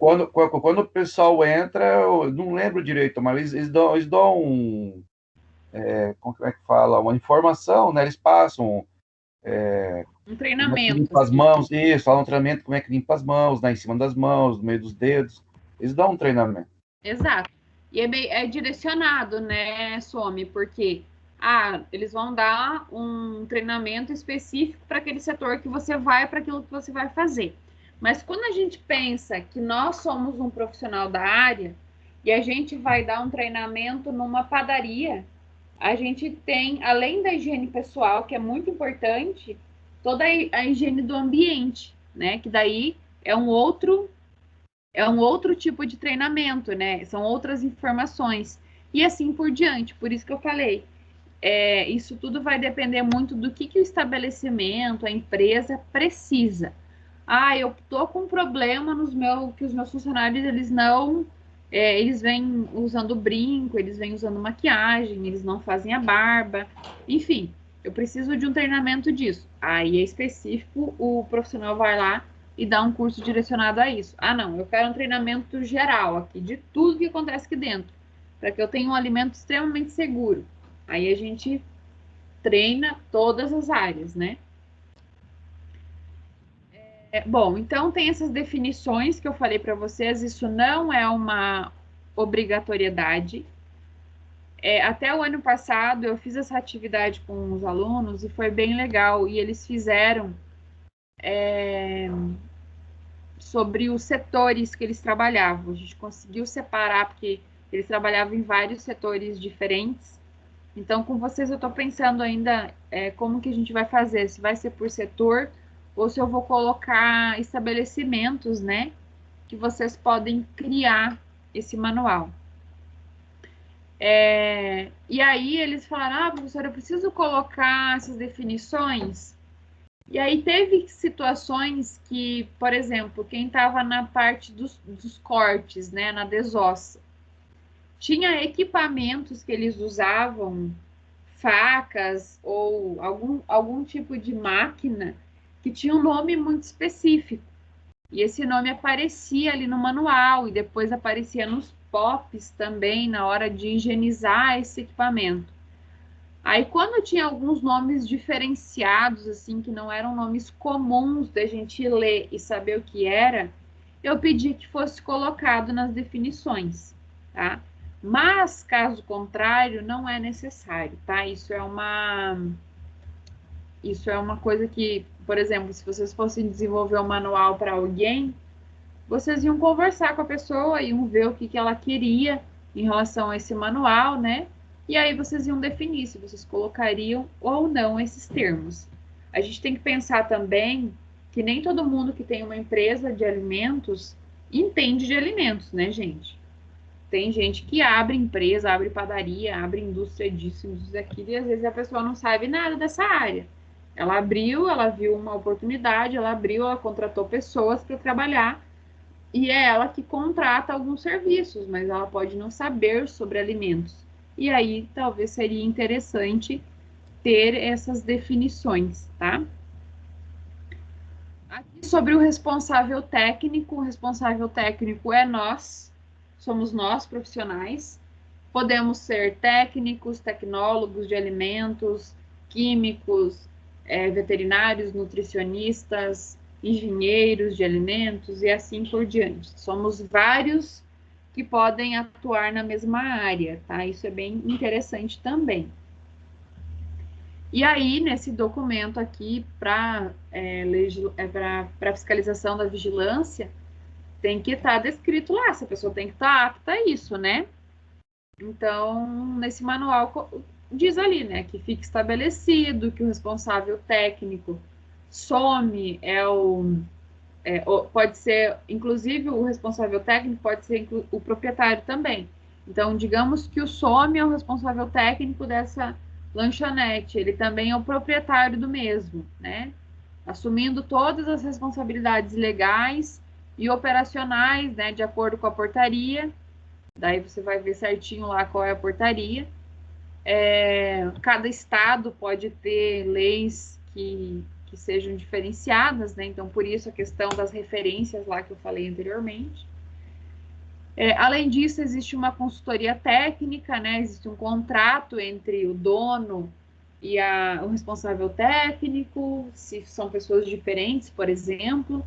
quando o pessoal entra, eu não lembro direito, mas eles dão como é que fala? Uma informação, né? Eles passam Um como é que treinamento, limpa as assim. mãos, isso, falam um treinamento como é que limpa as mãos, né? Em cima das mãos, no meio dos dedos. Eles dão um treinamento. Exato. E é direcionado, né, Some? Porque eles vão dar um treinamento específico para aquele setor que você vai, para aquilo que você vai fazer. Mas quando a gente pensa que nós somos um profissional da área e a gente vai dar um treinamento numa padaria, a gente tem, além da higiene pessoal, que é muito importante, toda a higiene do ambiente, né? Que daí é um outro tipo de treinamento, né? São outras informações. E assim por diante. Por isso que eu falei. Isso tudo vai depender muito do que o estabelecimento, a empresa precisa. Eu tô com um problema que os meus funcionários, eles não. Eles vêm usando brinco, eles vêm usando maquiagem, eles não fazem a barba. Enfim, eu preciso de um treinamento disso. Aí é específico, o profissional vai lá e dá um curso direcionado a isso. Não, eu quero um treinamento geral aqui, de tudo que acontece aqui dentro, para que eu tenha um alimento extremamente seguro. Aí a gente treina todas as áreas, né? Bom, então tem essas definições que eu falei para vocês, isso não é uma obrigatoriedade. Até o ano passado eu fiz essa atividade com os alunos e foi bem legal, e eles fizeram sobre os setores que eles trabalhavam. A gente conseguiu separar, porque eles trabalhavam em vários setores diferentes. Então, com vocês, eu estou pensando ainda como que a gente vai fazer, se vai ser por setor ou se eu vou colocar estabelecimentos, né, que vocês podem criar esse manual. E aí eles falaram, professora, eu preciso colocar essas definições. E aí teve situações que, por exemplo, quem estava na parte dos cortes, né, na desossa, tinha equipamentos que eles usavam, facas ou algum tipo de máquina que tinha um nome muito específico. E esse nome aparecia ali no manual e depois aparecia nos POPs também na hora de higienizar esse equipamento. Aí quando tinha alguns nomes diferenciados, assim, que não eram nomes comuns da gente ler e saber o que era, eu pedi que fosse colocado nas definições, tá? Mas, caso contrário, não é necessário, tá? Isso é uma coisa que, por exemplo, se vocês fossem desenvolver um manual para alguém, vocês iam conversar com a pessoa, iam ver o que ela queria em relação a esse manual, né? E aí vocês iam definir se vocês colocariam ou não esses termos. A gente tem que pensar também que nem todo mundo que tem uma empresa de alimentos entende de alimentos, né, gente? Tem gente que abre empresa, abre padaria, abre indústria disso, indústria daquilo, e às vezes a pessoa não sabe nada dessa área. Ela abriu, ela viu uma oportunidade, ela abriu, ela contratou pessoas para trabalhar, e é ela que contrata alguns serviços, mas ela pode não saber sobre alimentos. E aí talvez seria interessante ter essas definições, tá? Aqui sobre o responsável técnico é nós, somos nós profissionais. Podemos ser técnicos, tecnólogos de alimentos, químicos, veterinários, nutricionistas, engenheiros de alimentos e assim por diante. Somos vários que podem atuar na mesma área, tá? Isso é bem interessante também. E aí, nesse documento aqui, para fiscalização da vigilância, tem que estar descrito lá, se a pessoa tem que estar apta a isso, né? Então, nesse manual diz ali, né, que fica estabelecido que o responsável técnico some, pode ser, inclusive o responsável técnico pode ser o proprietário também. Então, digamos que o some é o responsável técnico dessa lanchonete, ele também é o proprietário do mesmo, né? Assumindo todas as responsabilidades legais e operacionais, né, de acordo com a portaria. Daí você vai ver certinho lá qual é a portaria. Cada estado pode ter leis que sejam diferenciadas, né? Então, por isso a questão das referências lá que eu falei anteriormente. Além disso, existe uma consultoria técnica, né? Existe um contrato entre o dono e o responsável técnico, se são pessoas diferentes, por exemplo.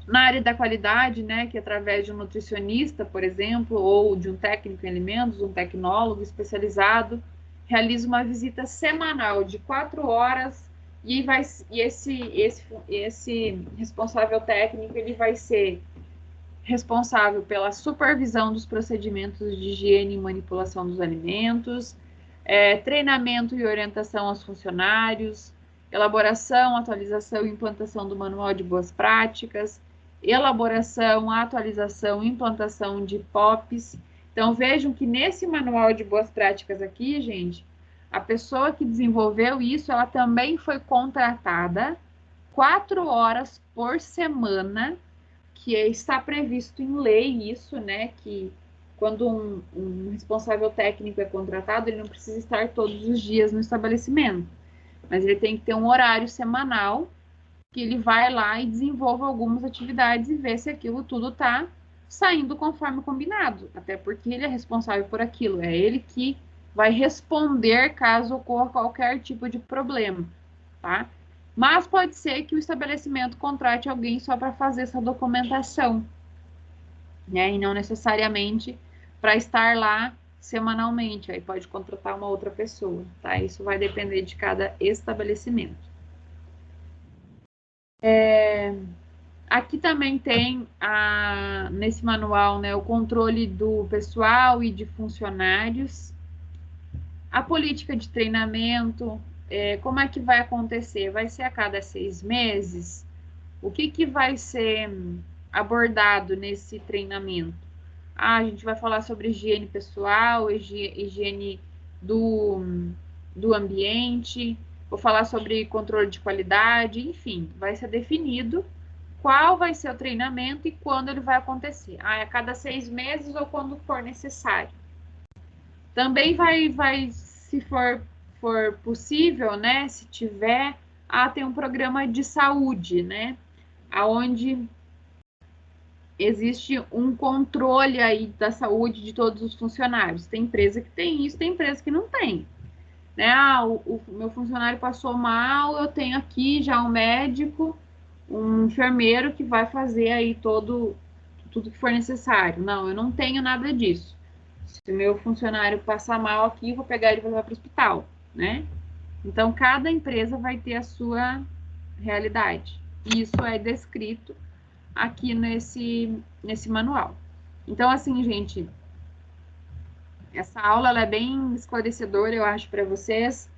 Na área da qualidade, né, que através de um nutricionista, por exemplo, ou de um técnico em alimentos, um tecnólogo especializado, realiza uma visita semanal de 4 horas e esse responsável técnico ele vai ser responsável pela supervisão dos procedimentos de higiene e manipulação dos alimentos, treinamento e orientação aos funcionários, elaboração, atualização e implantação do manual de boas práticas, elaboração, atualização e implantação de POPs. Então, vejam que nesse manual de boas práticas aqui, gente, a pessoa que desenvolveu isso, ela também foi contratada 4 horas por semana, que está previsto em lei isso, né, que quando um responsável técnico é contratado, ele não precisa estar todos os dias no estabelecimento, mas ele tem que ter um horário semanal que ele vai lá e desenvolve algumas atividades e vê se aquilo tudo está saindo conforme combinado, até porque ele é responsável por aquilo, é ele que vai responder caso ocorra qualquer tipo de problema, tá? Mas pode ser que o estabelecimento contrate alguém só para fazer essa documentação, né? E não necessariamente para estar lá semanalmente, aí pode contratar uma outra pessoa, tá? Isso vai depender de cada estabelecimento. Aqui também tem, nesse manual, né, o controle do pessoal e de funcionários, a política de treinamento, como é que vai acontecer? Vai ser a cada 6 meses? O que vai ser abordado nesse treinamento? A gente vai falar sobre higiene pessoal, higiene do ambiente, vou falar sobre controle de qualidade, enfim, vai ser definido qual vai ser o treinamento e quando ele vai acontecer. É a cada 6 meses ou quando for necessário. Também vai se for possível, né, se tiver, tem um programa de saúde, né, aonde existe um controle aí da saúde de todos os funcionários. Tem empresa que tem isso, tem empresa que não tem. Né? O meu funcionário passou mal, eu tenho aqui já um médico, um enfermeiro que vai fazer aí tudo que for necessário. Não, eu não tenho nada disso. Se o meu funcionário passar mal aqui, eu vou pegar ele e levar para o hospital, né? Então, cada empresa vai ter a sua realidade. E isso é descrito aqui nesse manual. Então, assim, gente, essa aula ela é bem esclarecedora, eu acho, para vocês.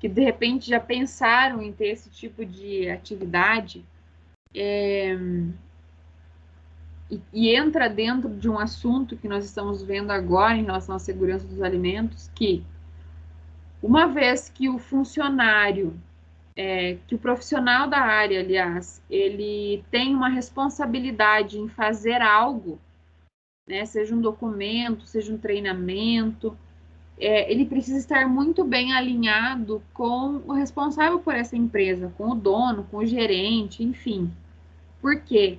que de repente já pensaram em ter esse tipo de atividade, e entra dentro de um assunto que nós estamos vendo agora em relação à segurança dos alimentos, que uma vez que o funcionário, que o profissional da área, aliás, ele tem uma responsabilidade em fazer algo, né, seja um documento, seja um treinamento, ele precisa estar muito bem alinhado com o responsável por essa empresa, com o dono, com o gerente, enfim. Por quê?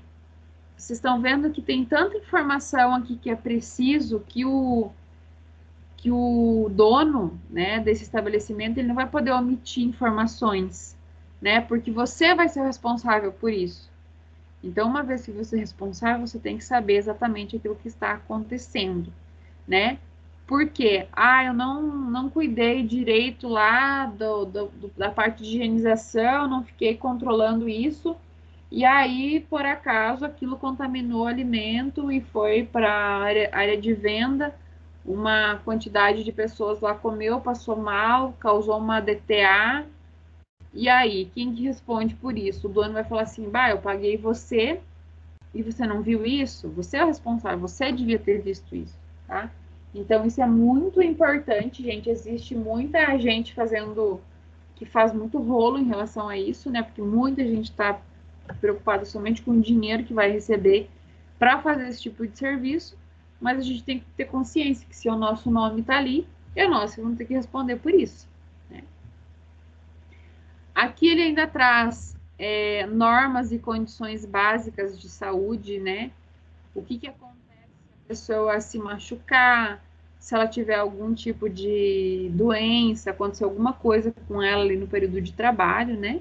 Vocês estão vendo que tem tanta informação aqui que é preciso que o dono, né, desse estabelecimento, ele não vai poder omitir informações, né, porque você vai ser o responsável por isso. Então, uma vez que você é responsável, você tem que saber exatamente aquilo que está acontecendo, né? Porque, eu não cuidei direito lá da parte de higienização, não fiquei controlando isso, e aí, por acaso, aquilo contaminou o alimento e foi para a área de venda. Uma quantidade de pessoas lá comeu, passou mal, causou uma DTA. E aí, quem que responde por isso? O dono vai falar assim, eu paguei você e você não viu isso? Você é o responsável, você devia ter visto isso, tá? Então, isso é muito importante, gente. Existe muita gente que faz muito rolo em relação a isso, né? Porque muita gente está preocupada somente com o dinheiro que vai receber para fazer esse tipo de serviço, mas a gente tem que ter consciência que se o nosso nome está ali, é nosso, vamos ter que responder por isso, né? Aqui ele ainda traz normas e condições básicas de saúde, né? O que acontece se a pessoa se machucar, se ela tiver algum tipo de doença, acontecer alguma coisa com ela ali no período de trabalho, né?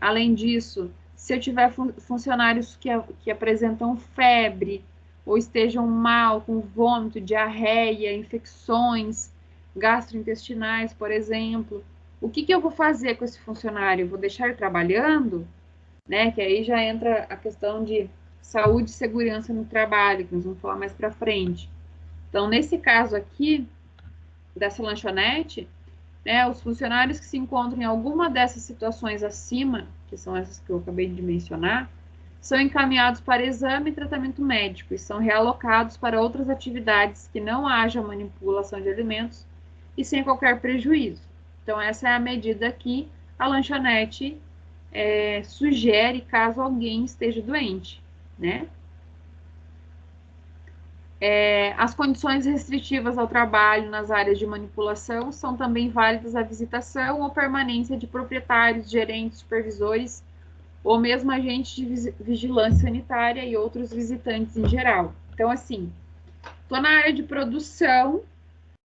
Além disso, se eu tiver funcionários que apresentam febre ou estejam mal, com vômito, diarreia, infecções gastrointestinais, por exemplo, o que eu vou fazer com esse funcionário? Eu vou deixar ele trabalhando? Né? Que aí já entra a questão de saúde e segurança no trabalho, que nós vamos falar mais para frente. Então, nesse caso aqui, dessa lanchonete, né, os funcionários que se encontram em alguma dessas situações acima, que são essas que eu acabei de mencionar, são encaminhados para exame e tratamento médico e são realocados para outras atividades que não haja manipulação de alimentos e sem qualquer prejuízo. Então, essa é a medida que a lanchonete sugere caso alguém esteja doente, né? As condições restritivas ao trabalho nas áreas de manipulação são também válidas à visitação ou permanência de proprietários, gerentes, supervisores ou mesmo agentes de vigilância sanitária e outros visitantes em geral. Então, assim, estou na área de produção,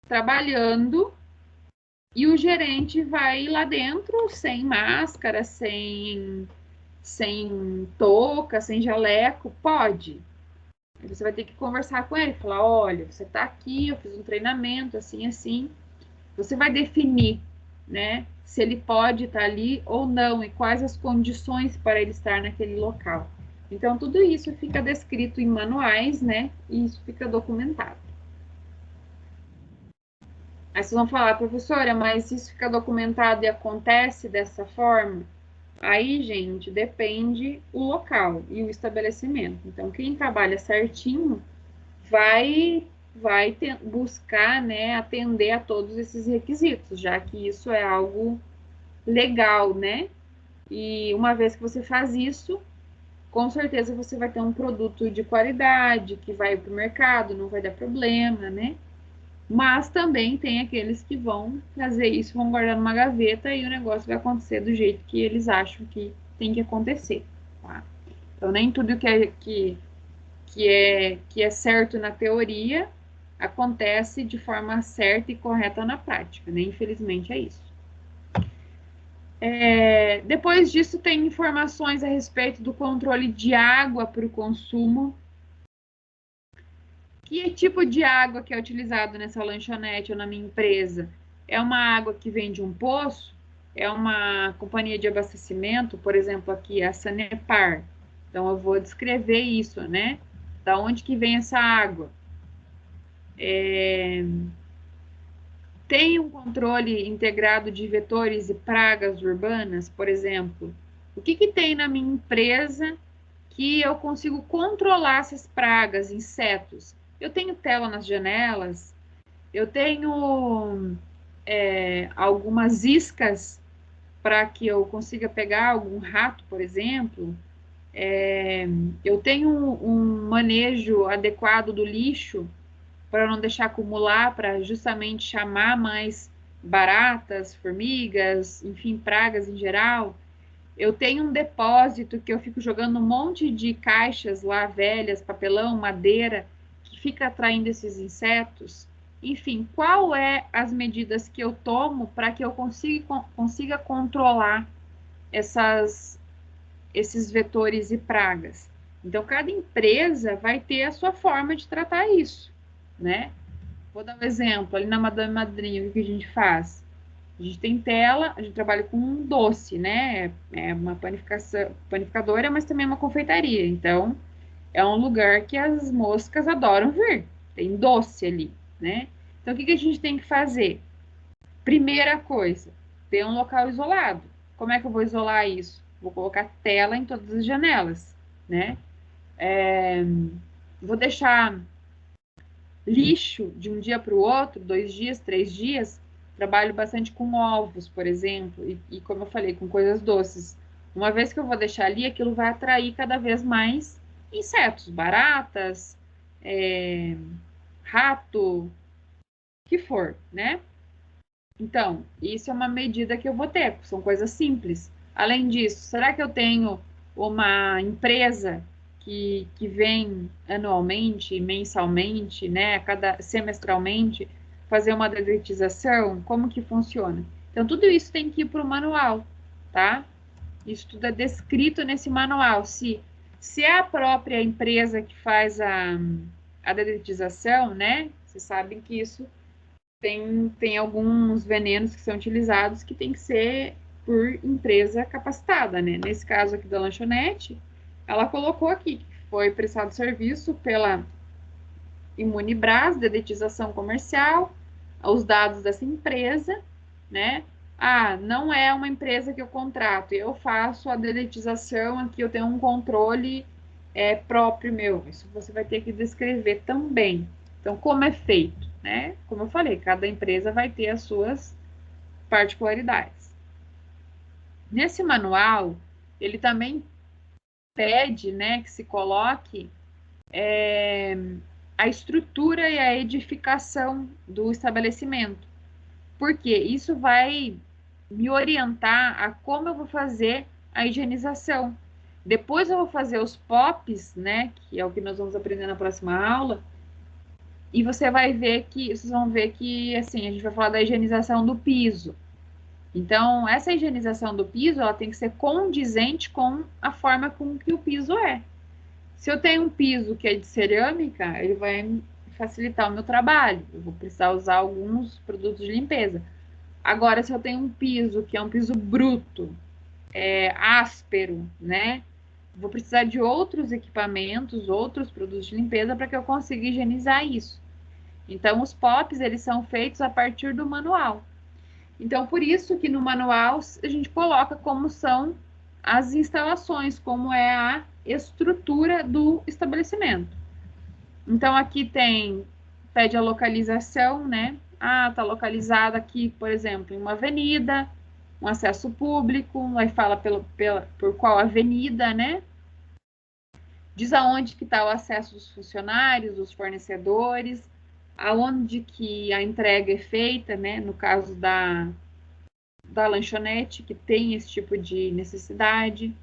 trabalhando, e o gerente vai lá dentro sem máscara, sem touca, sem jaleco, pode. Você vai ter que conversar com ele, falar, olha, você está aqui, eu fiz um treinamento, assim, assim. Você vai definir, né, se ele pode estar ali ou não e quais as condições para ele estar naquele local. Então, tudo isso fica descrito em manuais, né, e isso fica documentado. Aí vocês vão falar, professora, mas isso fica documentado e acontece dessa forma? Aí, gente, depende o local e o estabelecimento. Então, quem trabalha certinho vai buscar, né, atender a todos esses requisitos, já que isso é algo legal, né? E uma vez que você faz isso, com certeza você vai ter um produto de qualidade, que vai para o mercado, não vai dar problema, né? Mas também tem aqueles que vão fazer isso, vão guardar numa gaveta e o negócio vai acontecer do jeito que eles acham que tem que acontecer, tá? Então, nem tudo que é certo na teoria acontece de forma certa e correta na prática, né? Infelizmente é isso. Depois disso, tem informações a respeito do controle de água para o consumo. Que tipo de água que é utilizado nessa lanchonete ou na minha empresa? É uma água que vem de um poço? É uma companhia de abastecimento? Por exemplo, aqui a Sanepar. Então, eu vou descrever isso, né? Da onde que vem essa água? Tem um controle integrado de vetores e pragas urbanas, por exemplo? O que tem na minha empresa que eu consigo controlar essas pragas, insetos? Eu tenho tela nas janelas, eu tenho algumas iscas para que eu consiga pegar algum rato, por exemplo. Eu tenho um manejo adequado do lixo para não deixar acumular, para justamente chamar mais baratas, formigas, enfim, pragas em geral. Eu tenho um depósito que eu fico jogando um monte de caixas lá velhas, papelão, madeira, que fica atraindo esses insetos. Enfim, qual é as medidas que eu tomo para que eu consiga controlar esses vetores e pragas? Então, cada empresa vai ter a sua forma de tratar isso, né? Vou dar um exemplo, ali na Madame Madrinha, o que a gente faz? A gente tem tela, a gente trabalha com um doce, né? É uma panificadora, mas também é uma confeitaria. Então, é um lugar que as moscas adoram vir. Tem doce ali, né? Então, o que a gente tem que fazer? Primeira coisa, ter um local isolado. Como é que eu vou isolar isso? Vou colocar tela em todas as janelas, né? Vou deixar lixo de um dia para o outro, 2 dias, 3 dias. Trabalho bastante com ovos, por exemplo, e como eu falei, com coisas doces. Uma vez que eu vou deixar ali, aquilo vai atrair cada vez mais insetos, baratas, rato, o que for, né? Então, isso é uma medida que eu vou ter, são coisas simples. Além disso, será que eu tenho uma empresa que vem anualmente, mensalmente, né, semestralmente, fazer uma dedetização? Como que funciona? Então, tudo isso tem que ir para o manual, tá? Isso tudo é descrito nesse manual. Se é a própria empresa que faz a dedetização, né, vocês sabem que isso tem alguns venenos que são utilizados que tem que ser por empresa capacitada, né? Nesse caso aqui da lanchonete, ela colocou aqui que foi prestado serviço pela Imunibras, dedetização comercial, os dados dessa empresa, né? Ah, não é uma empresa que eu contrato, eu faço a dedetização aqui, eu tenho um controle próprio meu. Isso você vai ter que descrever também. Então, como é feito, né? Como eu falei, cada empresa vai ter as suas particularidades. Nesse manual, ele também pede, né, que se coloque a estrutura e a edificação do estabelecimento, porque isso vai me orientar a como eu vou fazer a higienização. Depois eu vou fazer os POPs, né, que é o que nós vamos aprender na próxima aula, e vocês vão ver que, assim, a gente vai falar da higienização do piso. Então, essa higienização do piso, ela tem que ser condizente com a forma com que o piso é. Se eu tenho um piso que é de cerâmica, ele vai facilitar o meu trabalho. Eu vou precisar usar alguns produtos de limpeza. Agora, se eu tenho um piso que é um piso bruto, áspero, né? Vou precisar de outros equipamentos, outros produtos de limpeza para que eu consiga higienizar isso. Então, os POPs, eles são feitos a partir do manual. Então, por isso que no manual a gente coloca como são as instalações, como é a estrutura do estabelecimento. Então, aqui pede a localização, né? Ah, tá localizada aqui, por exemplo, em uma avenida, um acesso público, aí fala por qual avenida, né? Diz aonde que está o acesso dos funcionários, dos fornecedores, aonde que a entrega é feita, né? No caso da lanchonete, que tem esse tipo de necessidade.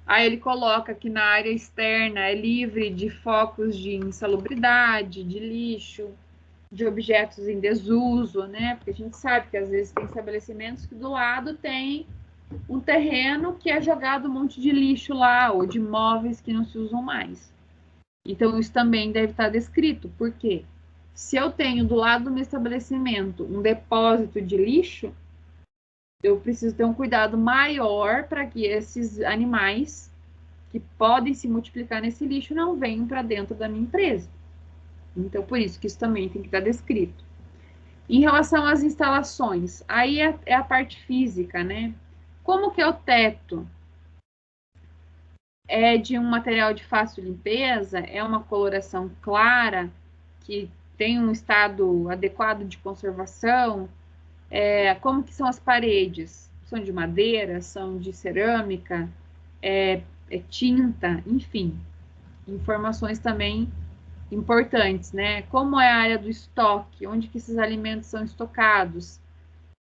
Aí ele coloca que na área externa é livre de focos de insalubridade, de lixo, de objetos em desuso, né? Porque a gente sabe que às vezes tem estabelecimentos que do lado tem um terreno que é jogado um monte de lixo lá, ou de móveis que não se usam mais. Então, isso também deve estar descrito, porque se eu tenho do lado do meu estabelecimento um depósito de lixo, eu preciso ter um cuidado maior para que esses animais que podem se multiplicar nesse lixo não venham para dentro da minha empresa. Então, por isso que isso também tem que estar descrito. Em relação às instalações, aí é a parte física, né? Como que é o teto? É de um material de fácil limpeza, é uma coloração clara, que tem um estado adequado de conservação. Como que são as paredes? São de madeira, são de cerâmica, é tinta, enfim. Informações também importantes, né? Como é a área do estoque, onde que esses alimentos são estocados,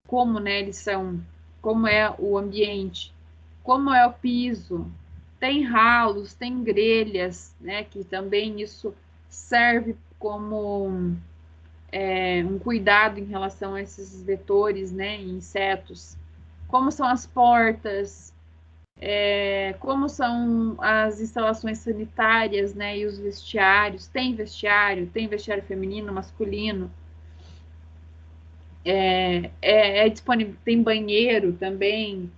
como, né, eles são, como é o ambiente, como é o piso, tem ralos, tem grelhas, né, que também isso serve como um cuidado em relação a esses vetores, né, insetos, como são as portas, como são as instalações sanitárias, né, e os vestiários, tem vestiário feminino, masculino, disponível, tem banheiro também.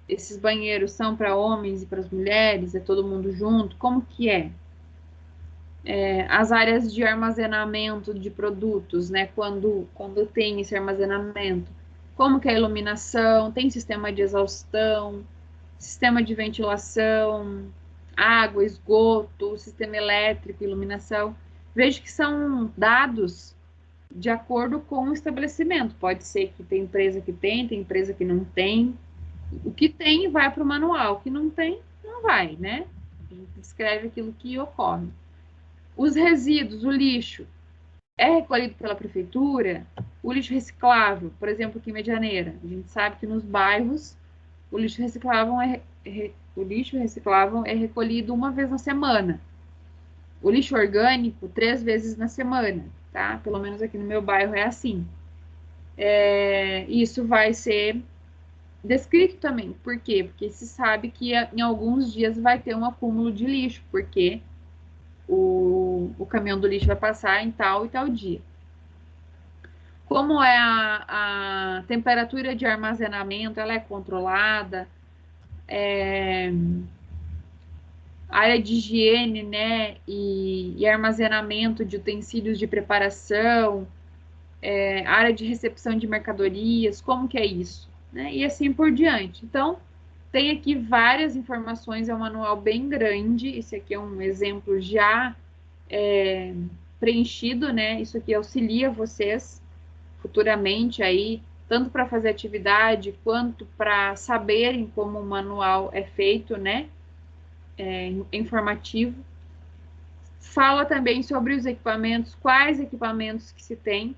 Esses banheiros são para homens e para as mulheres, é todo mundo junto? Como que é? As áreas de armazenamento de produtos, né? Quando tem esse armazenamento, como que é a iluminação? Tem sistema de exaustão, sistema de ventilação, água, esgoto, sistema elétrico, iluminação. Vejo que são dados de acordo com o estabelecimento. Pode ser que tem empresa que tem empresa que não tem. O que tem vai para o manual, o que não tem, não vai, né? A gente descreve aquilo que ocorre. Os resíduos, o lixo, é recolhido pela prefeitura? O lixo reciclável, por exemplo, aqui em Medianeira, a gente sabe que nos bairros o lixo reciclável é recolhido uma vez na semana. O lixo orgânico, 3 vezes na semana, tá? Pelo menos aqui no meu bairro é assim. Isso vai ser descrito também. Por quê? Porque se sabe que em alguns dias vai ter um acúmulo de lixo, porque o caminhão do lixo vai passar em tal e tal dia. Como é a temperatura de armazenamento, ela é controlada, a área de higiene, né, e armazenamento de utensílios de preparação, área de recepção de mercadorias, como que é isso, né, e assim por diante. Então, tem aqui várias informações, é um manual bem grande, esse aqui é um exemplo já preenchido, né, isso aqui auxilia vocês futuramente aí, tanto para fazer atividade, quanto para saberem como o manual é feito, né, informativo. Fala também sobre os equipamentos, quais equipamentos que se tem.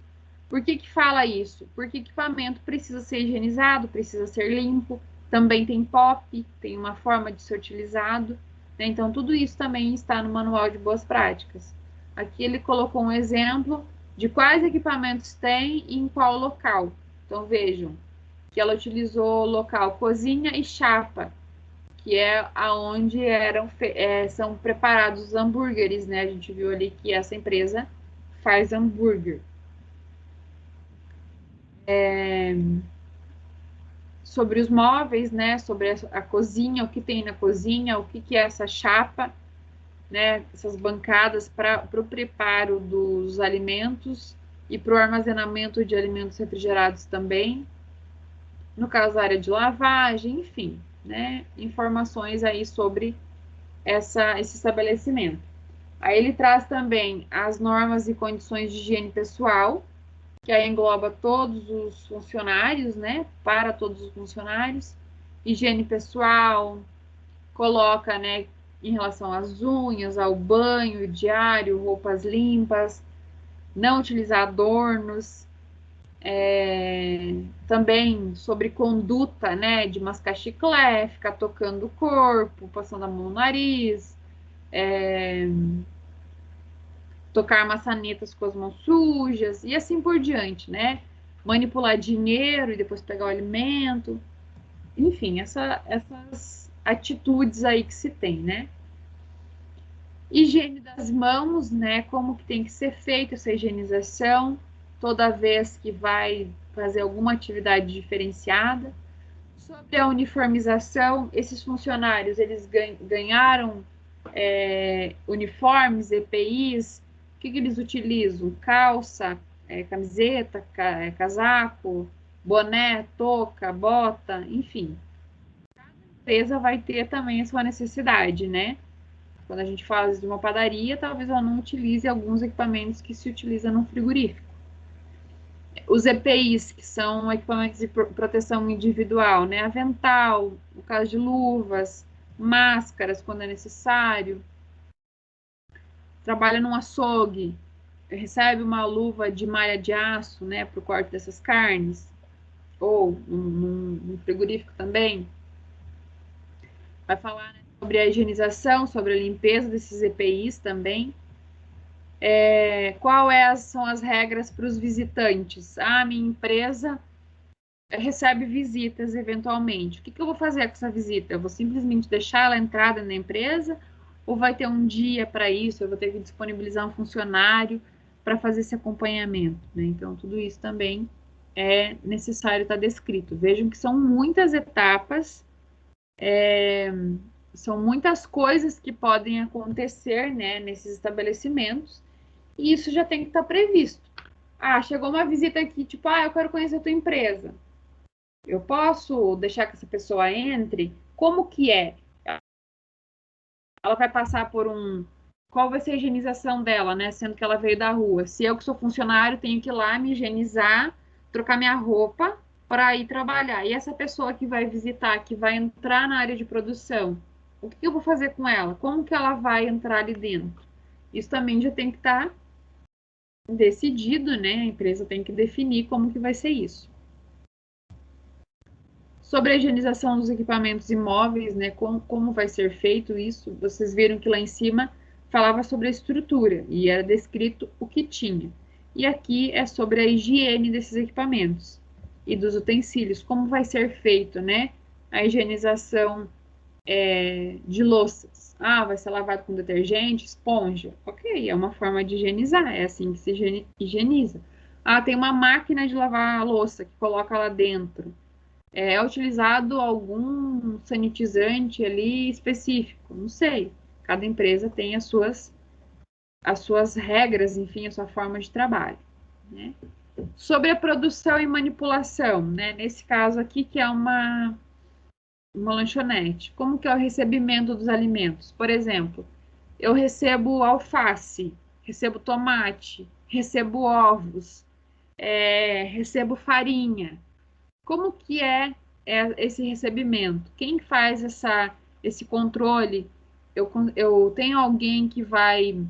Por que fala isso? Porque equipamento precisa ser higienizado, precisa ser limpo, também tem POP, tem uma forma de ser utilizado, né? Então, tudo isso também está no Manual de Boas Práticas. Aqui ele colocou um exemplo de quais equipamentos tem e em qual local. Então, vejam que ela utilizou local cozinha e chapa, que é aonde são preparados os hambúrgueres, né? A gente viu ali que essa empresa faz hambúrguer. Sobre os móveis, né? Sobre a cozinha, o que tem na cozinha, o que é essa chapa, né? Essas bancadas para o preparo dos alimentos e para o armazenamento de alimentos refrigerados também. No caso, a área de lavagem, enfim, né? Informações aí sobre esse estabelecimento. Aí ele traz também as normas e condições de higiene pessoal, que aí engloba todos os funcionários, né? Para todos os funcionários. Higiene pessoal, coloca, né? Em relação às unhas, ao banho diário, roupas limpas, não utilizar adornos. Também sobre conduta, né? De mascar chiclete, ficar tocando o corpo, passando a mão no nariz, tocar maçanetas com as mãos sujas e assim por diante, né? Manipular dinheiro e depois pegar o alimento. Enfim, essas atitudes aí que se tem, né? Higiene das mãos, né? Como que tem que ser feita essa higienização toda vez que vai fazer alguma atividade diferenciada. Sobre a uniformização, esses funcionários, eles ganharam uniformes, EPIs, o que eles utilizam? Calça, camiseta, casaco, boné, touca, bota, enfim. Cada empresa vai ter também a sua necessidade, né? Quando a gente fala de uma padaria, talvez ela não utilize alguns equipamentos que se utiliza no frigorífico. Os EPIs, que são equipamentos de proteção individual, né? Avental, no caso de luvas, máscaras, quando é necessário. Trabalha num açougue, recebe uma luva de malha de aço, né, para o corte dessas carnes, ou um frigorífico também. Vai falar, né, sobre a higienização, sobre a limpeza desses EPIs também. São as regras para os visitantes? Minha empresa recebe visitas eventualmente. O que eu vou fazer com essa visita? Eu vou simplesmente deixar ela entrar na empresa? Ou vai ter um dia para isso? Eu vou ter que disponibilizar um funcionário para fazer esse acompanhamento, né? Então, tudo isso também é necessário estar descrito. Vejam que são muitas etapas, são muitas coisas que podem acontecer, né, nesses estabelecimentos, e isso já tem que estar previsto. Chegou uma visita aqui, tipo, eu quero conhecer a tua empresa. Eu posso deixar que essa pessoa entre? Como que é? Ela vai passar por qual vai ser a higienização dela, né? Sendo que ela veio da rua. Se eu que sou funcionário, tenho que ir lá me higienizar, trocar minha roupa para ir trabalhar. E essa pessoa que vai visitar, que vai entrar na área de produção, o que eu vou fazer com ela? Como que ela vai entrar ali dentro? Isso também já tem que estar decidido, né? A empresa tem que definir como que vai ser isso. Sobre a higienização dos equipamentos imóveis, né, como vai ser feito isso, vocês viram que lá em cima falava sobre a estrutura e era descrito o que tinha. E aqui é sobre a higiene desses equipamentos e dos utensílios, como vai ser feito, né, a higienização de louças. Vai ser lavado com detergente, esponja. Ok, é uma forma de higienizar, é assim que se higieniza. Tem uma máquina de lavar a louça que coloca lá dentro. É utilizado algum sanitizante ali específico? Não sei. Cada empresa tem as suas regras, enfim, a sua forma de trabalho, né? Sobre a produção e manipulação, né? Nesse caso aqui, que é uma lanchonete. Como que é o recebimento dos alimentos? Por exemplo, eu recebo alface, recebo tomate, recebo ovos, recebo farinha. Como que é esse recebimento? Quem faz esse controle? Eu tenho alguém que vai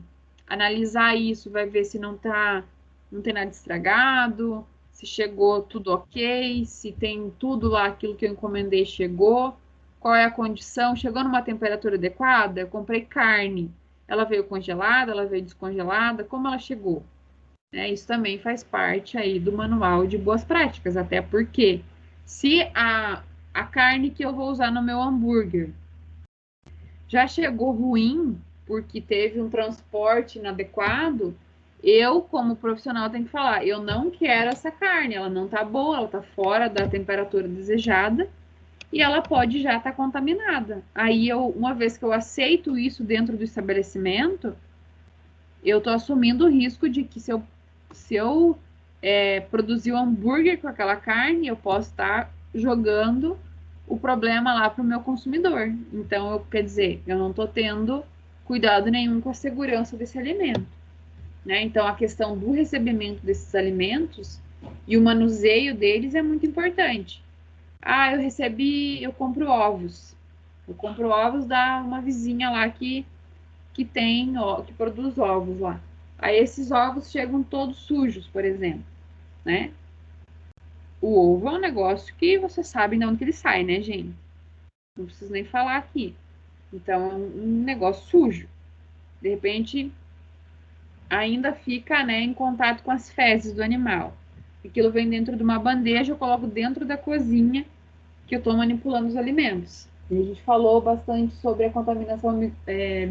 analisar isso, vai ver se não tem nada estragado, se chegou tudo ok, se tem tudo lá, aquilo que eu encomendei chegou, qual é a condição, chegou numa temperatura adequada, eu comprei carne, ela veio congelada, ela veio descongelada, como ela chegou? Isso também faz parte aí do manual de boas práticas, até porque se a carne que eu vou usar no meu hambúrguer já chegou ruim, porque teve um transporte inadequado, eu, como profissional, tenho que falar, eu não quero essa carne, ela não tá boa, ela tá fora da temperatura desejada e ela pode já estar contaminada. Aí, uma vez que eu aceito isso dentro do estabelecimento, eu estou assumindo o risco de que se eu produzir um hambúrguer com aquela carne, eu posso estar jogando o problema lá para o meu consumidor. Então, quer dizer, eu não estou tendo cuidado nenhum com a segurança desse alimento, né? Então, a questão do recebimento desses alimentos e o manuseio deles é muito importante. Eu compro ovos. Eu compro ovos da uma vizinha lá que produz ovos lá. Aí esses ovos chegam todos sujos, por exemplo, né? O ovo é um negócio que você sabe de onde ele sai, né, gente? Não preciso nem falar aqui. Então, é um negócio sujo. De repente, ainda fica, né, em contato com as fezes do animal. Aquilo vem dentro de uma bandeja, eu coloco dentro da cozinha que eu estou manipulando os alimentos. E a gente falou bastante sobre a contaminação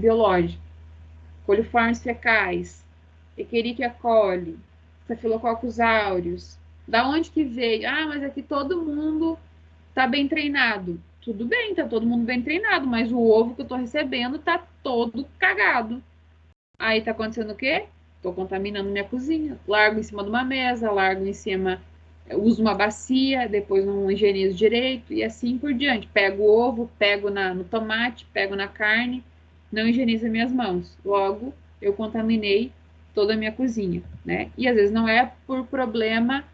biológica. Coliformes fecais, Escherichia coli, Staphylococcus aureus. Da onde que veio? Mas aqui todo mundo tá bem treinado. Tudo bem, tá todo mundo bem treinado, mas o ovo que eu tô recebendo tá todo cagado. Aí tá acontecendo o quê? estou contaminando minha cozinha. Largo em cima de uma mesa, largo em cima, uso uma bacia, depois não higienizo direito e assim por diante. Pego o ovo, pego no tomate, pego na carne, não higienizo as minhas mãos. Logo, eu contaminei toda a minha cozinha, né? E às vezes não é por problema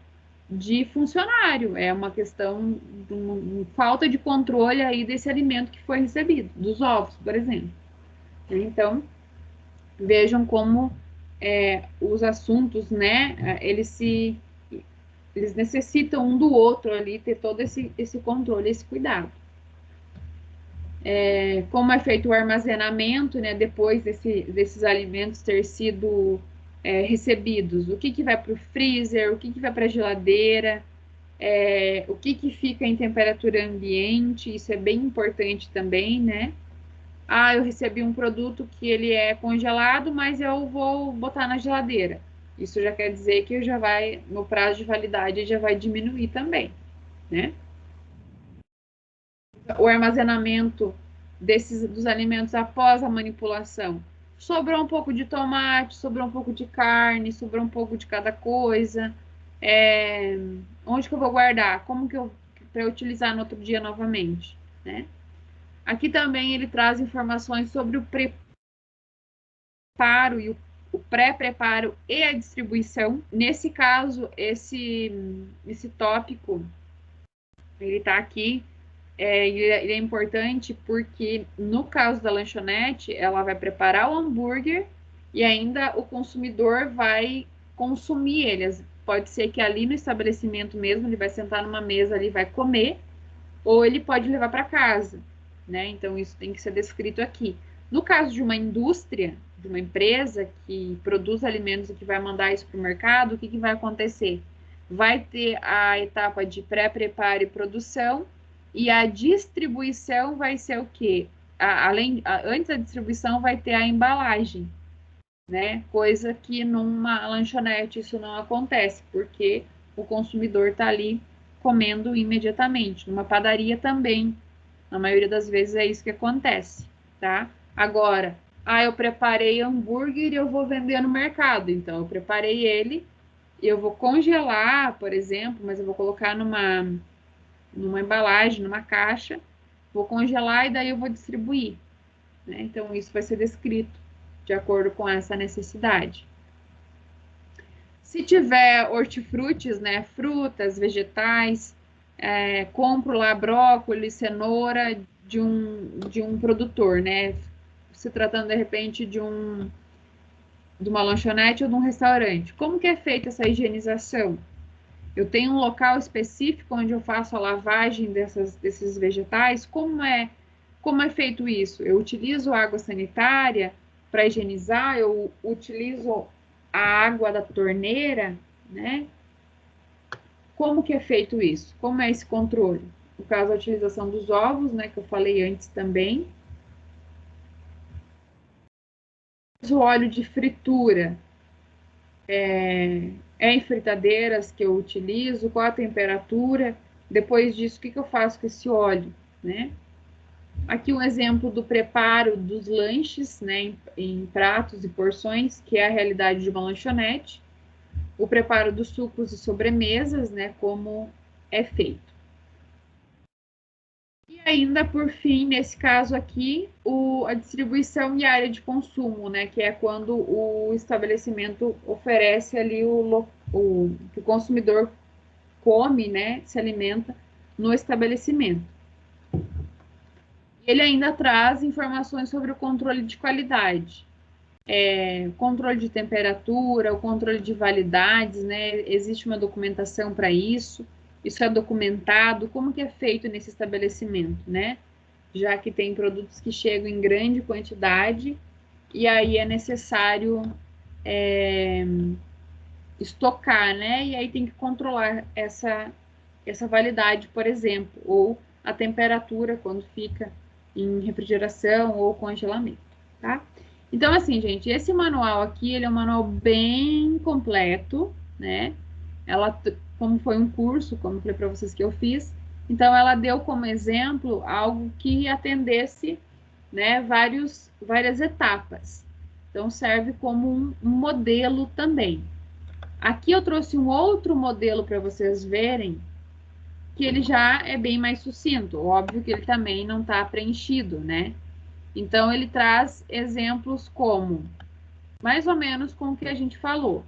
de funcionário, é uma questão de uma falta de controle aí desse alimento que foi recebido, dos ovos, por exemplo. Então, vejam como os assuntos, né, eles necessitam um do outro ali, ter todo esse controle, esse cuidado. Como é feito o armazenamento, né, depois desses alimentos ter sido recebidos, o que vai para o freezer, o que vai para a geladeira, o que fica em temperatura ambiente, isso é bem importante também, né? Ah, eu recebi um produto que ele é congelado, mas eu vou botar na geladeira. Isso já quer dizer que no prazo de validade já vai diminuir também, né? O armazenamento dos alimentos após a manipulação. Sobrou um pouco de tomate, sobrou um pouco de carne, sobrou um pouco de cada coisa. Onde que eu vou guardar? Para eu utilizar no outro dia novamente, né? Aqui também ele traz informações sobre o preparo e o pré-preparo e a distribuição. Nesse caso, esse tópico, ele está aqui, ele é importante porque, no caso da lanchonete, ela vai preparar o hambúrguer e ainda o consumidor vai consumir ele. Pode ser que ali no estabelecimento mesmo, ele vai sentar numa mesa ali e vai comer, ou ele pode levar para casa, né? Então, isso tem que ser descrito aqui. No caso de uma indústria, de uma empresa que produz alimentos e que vai mandar isso para o mercado, o que vai acontecer? Vai ter a etapa de pré-preparo e produção, e a distribuição vai ser o quê? Antes da distribuição vai ter a embalagem, né? Coisa que numa lanchonete isso não acontece, porque o consumidor está ali comendo imediatamente. Numa padaria também, na maioria das vezes é isso que acontece, tá? Agora, eu preparei hambúrguer e eu vou vender no mercado. Então, eu preparei ele, eu vou congelar, por exemplo, mas eu vou colocar numa embalagem, numa caixa, vou congelar e daí eu vou distribuir, né? Então, isso vai ser descrito de acordo com essa necessidade. Se tiver hortifrutis, né, frutas, vegetais, compro lá brócolis, cenoura de um produtor, né, se tratando de repente de uma lanchonete ou de um restaurante. Como que é feita essa higienização? Eu tenho um local específico onde eu faço a lavagem desses vegetais. Como é feito isso? Eu utilizo água sanitária para higienizar, eu utilizo a água da torneira, né? Como que é feito isso? Como é esse controle? No caso, a utilização dos ovos, né, que eu falei antes também. O óleo de fritura em fritadeiras que eu utilizo, qual a temperatura? Depois disso, o que eu faço com esse óleo, né? Aqui um exemplo do preparo dos lanches, né, em pratos e porções, que é a realidade de uma lanchonete. O preparo dos sucos e sobremesas, né, como é feito. E ainda, por fim, nesse caso aqui, a distribuição e a área de consumo, né, que é quando o estabelecimento oferece ali que o consumidor come, né, se alimenta no estabelecimento. Ele ainda traz informações sobre o controle de qualidade, controle de temperatura, o controle de validades, né? Existe uma documentação para isso. Isso é documentado. Como que é feito nesse estabelecimento, né? Já que tem produtos que chegam em grande quantidade e aí é necessário estocar, né? E aí tem que controlar essa validade, por exemplo, ou a temperatura quando fica em refrigeração ou congelamento, tá? Então, assim, gente, esse manual aqui, ele é um manual bem completo, né? Como foi um curso, como eu falei para vocês que eu fiz, então ela deu como exemplo algo que atendesse, né, várias etapas. Então, serve como um modelo também. Aqui eu trouxe um outro modelo para vocês verem, que ele já é bem mais sucinto. Óbvio que ele também não está preenchido, né? Então, ele traz exemplos como, mais ou menos com o que a gente falou.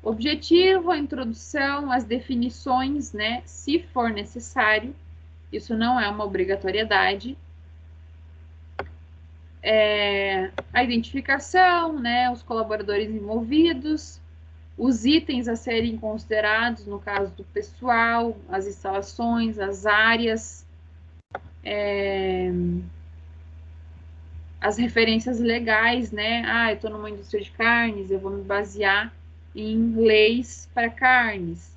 Objetivo, a introdução, as definições, né? Se for necessário. Isso não é uma obrigatoriedade. A identificação, né? Os colaboradores envolvidos, os itens a serem considerados, no caso do pessoal, as instalações, as áreas, as referências legais, né? Ah, eu estou numa indústria de carnes, eu vou me basear em leis para carnes,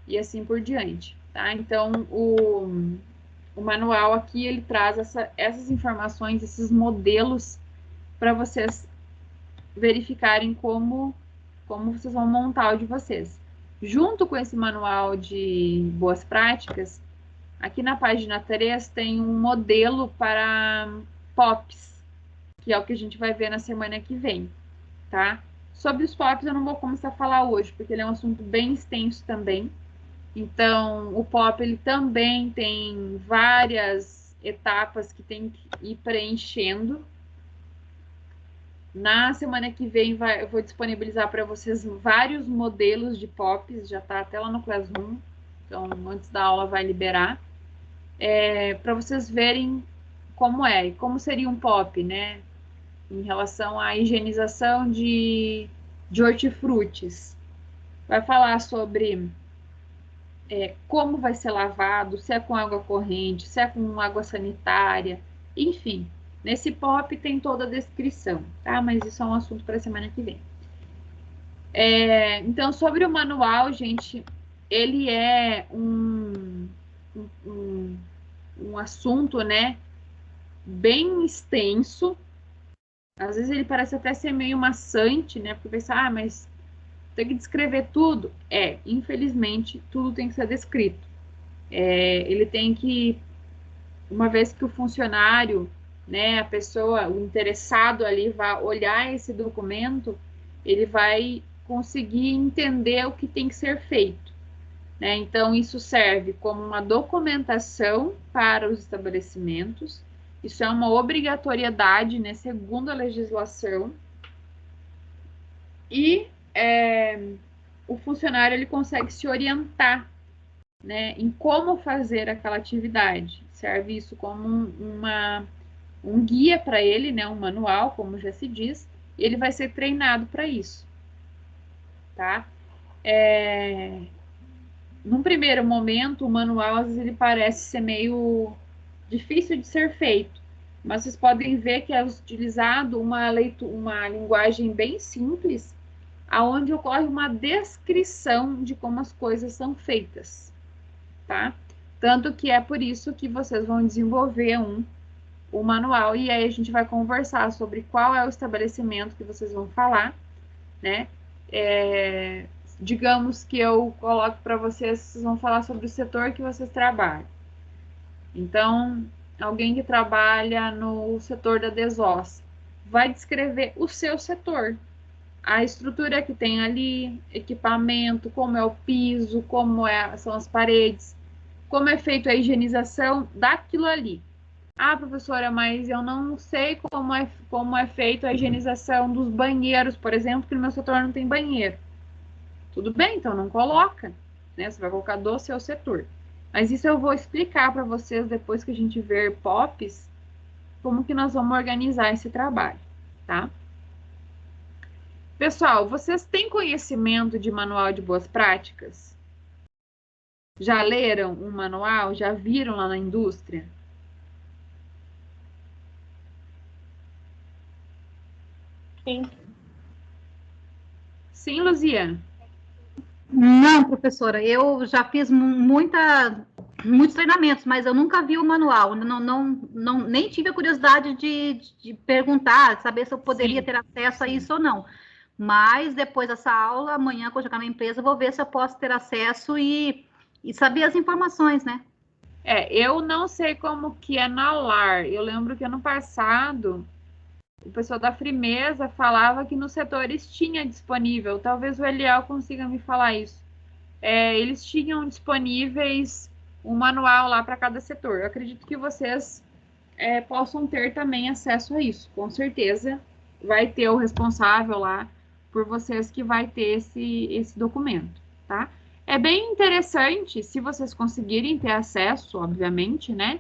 e assim por diante, tá? Então, o manual aqui, ele traz essas informações, esses modelos, para vocês verificarem como vocês vão montar o de vocês. Junto com esse manual de boas práticas, aqui na página 3 tem um modelo para POPs, que é o que a gente vai ver na semana que vem, tá? Sobre os POPs eu não vou começar a falar hoje, porque ele é um assunto bem extenso também. Então, o POP, ele também tem várias etapas que tem que ir preenchendo. Na semana que vem eu vou disponibilizar para vocês vários modelos de POPs, já está até lá no Classroom, então antes da aula vai liberar, para vocês verem como é, e como seria um POP, né, em relação à higienização de hortifrutis. Vai falar sobre como vai ser lavado, se é com água corrente, se é com água sanitária, enfim. Nesse POP tem toda a descrição, tá? Mas isso é um assunto para a semana que vem. Então, sobre o manual, gente, ele é um assunto, né, bem extenso. Às vezes ele parece até ser meio maçante, né? Porque pensa, mas tem que descrever tudo. Infelizmente, tudo tem que ser descrito. Ele tem que, uma vez que o funcionário, né, a pessoa, o interessado ali vai olhar esse documento, ele vai conseguir entender o que tem que ser feito, né? Então, isso serve como uma documentação para os estabelecimentos, isso é uma obrigatoriedade, né, segundo a legislação, e o funcionário ele consegue se orientar, né, em como fazer aquela atividade. Serve isso como um guia para ele, né, um manual, como já se diz, e ele vai ser treinado para isso, tá? Num primeiro momento, o manual, às vezes, ele parece ser meio difícil de ser feito, mas vocês podem ver que é utilizado uma linguagem bem simples, aonde ocorre uma descrição de como as coisas são feitas, tá? Tanto que é por isso que vocês vão desenvolver o manual, e aí a gente vai conversar sobre qual é o estabelecimento que vocês vão falar, né? Digamos que eu coloco para vocês vão falar sobre o setor que vocês trabalham. Então, alguém que trabalha no setor da desossa vai descrever o seu setor, a estrutura que tem ali, equipamento, como é o piso, são as paredes, como é feita a higienização daquilo ali. Ah, professora, mas eu não sei como é feita a higienização dos banheiros, por exemplo, porque no meu setor não tem banheiro. Tudo bem, então não coloca, né? Você vai colocar do seu setor. Mas isso eu vou explicar para vocês depois que a gente ver POPs, como que nós vamos organizar esse trabalho, tá? Pessoal, vocês têm conhecimento de manual de boas práticas? Já leram um manual? Já viram lá na indústria? Sim. Sim, Luzia? Não, professora, eu já fiz muitos treinamentos, mas eu nunca vi o manual, nem tive a curiosidade de perguntar, saber se eu poderia ter acesso a isso ou não. Mas depois dessa aula, amanhã, quando eu chegar na empresa, eu vou ver se eu posso ter acesso e saber as informações, né? Eu não sei como que é na LAR. Eu lembro que ano passado o pessoal da Frimeza falava que nos setores tinha disponível, talvez o Eliel consiga me falar isso. Eles tinham disponíveis um manual lá para cada setor. Eu acredito que vocês possam ter também acesso a isso, com certeza vai ter o responsável lá por vocês que vai ter esse documento, tá? É bem interessante, se vocês conseguirem ter acesso, obviamente, né?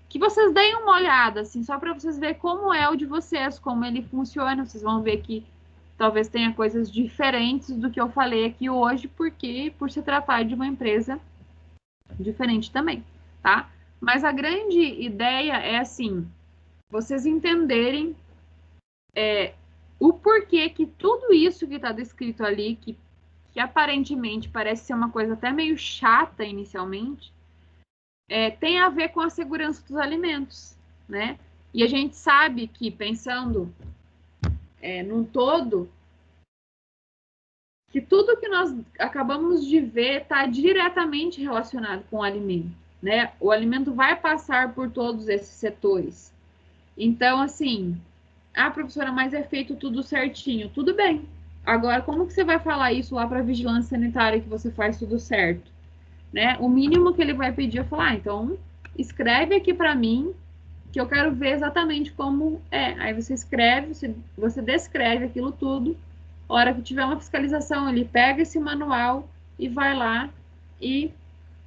Que vocês deem uma olhada, assim, só para vocês verem como é o de vocês, como ele funciona. Vocês vão ver que talvez tenha coisas diferentes do que eu falei aqui hoje, porque por se tratar de uma empresa diferente também, tá? Mas a grande ideia é assim, vocês entenderem o porquê que tudo isso que está descrito ali, que aparentemente parece ser uma coisa até meio chata inicialmente, tem a ver com a segurança dos alimentos, né? E a gente sabe que, pensando num todo, que tudo que nós acabamos de ver está diretamente relacionado com o alimento, né? O alimento vai passar por todos esses setores. Então, assim, professora, mas é feito tudo certinho. Tudo bem. Agora, como que você vai falar isso lá para a vigilância sanitária que você faz tudo certo? Né? O mínimo que ele vai pedir é falar, então, escreve aqui para mim, que eu quero ver exatamente como é. Aí você escreve, você descreve aquilo tudo. A hora que tiver uma fiscalização, ele pega esse manual e vai lá e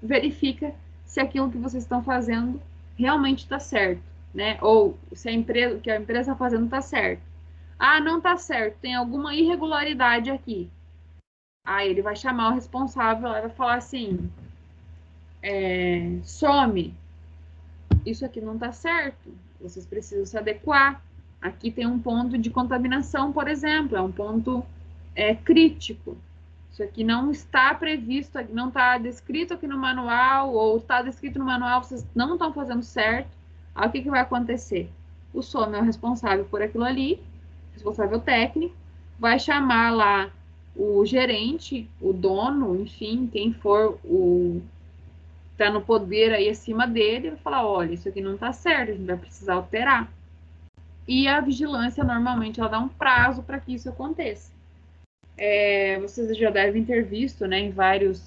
verifica se aquilo que vocês estão fazendo realmente está certo, né? Ou se a empresa, o que a empresa está fazendo está certo. Não está certo, tem alguma irregularidade aqui. Aí ele vai chamar o responsável e vai falar assim, some, isso aqui não está certo, vocês precisam se adequar. Aqui tem um ponto de contaminação, por exemplo, é um ponto crítico. Isso aqui não está previsto, não está descrito aqui no manual, ou está descrito no manual, vocês não estão fazendo certo. Aí o que vai acontecer? O SOM é o responsável por aquilo ali, responsável técnico, vai chamar lá o gerente, o dono, enfim, quem for está no poder aí acima dele, vai falar, olha, isso aqui não está certo, a gente vai precisar alterar. E a vigilância, normalmente, ela dá um prazo para que isso aconteça. Vocês já devem ter visto, né, em vários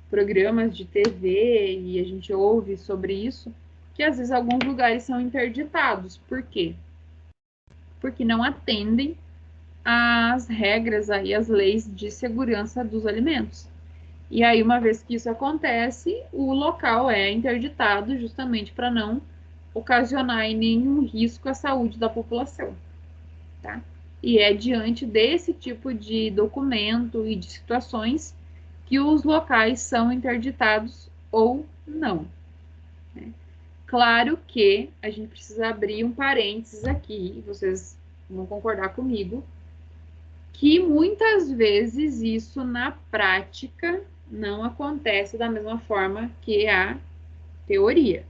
programas de TV, e a gente ouve sobre isso, que às vezes alguns lugares são interditados. Por quê? Porque não atendem às regras aí, às leis de segurança dos alimentos. E aí, uma vez que isso acontece, o local é interditado justamente para não ocasionar nenhum risco à saúde da população, tá? E é diante desse tipo de documento e de situações que os locais são interditados ou não, né? Claro que a gente precisa abrir um parênteses aqui, vocês vão concordar comigo, que muitas vezes isso na prática não acontece da mesma forma que a teoria,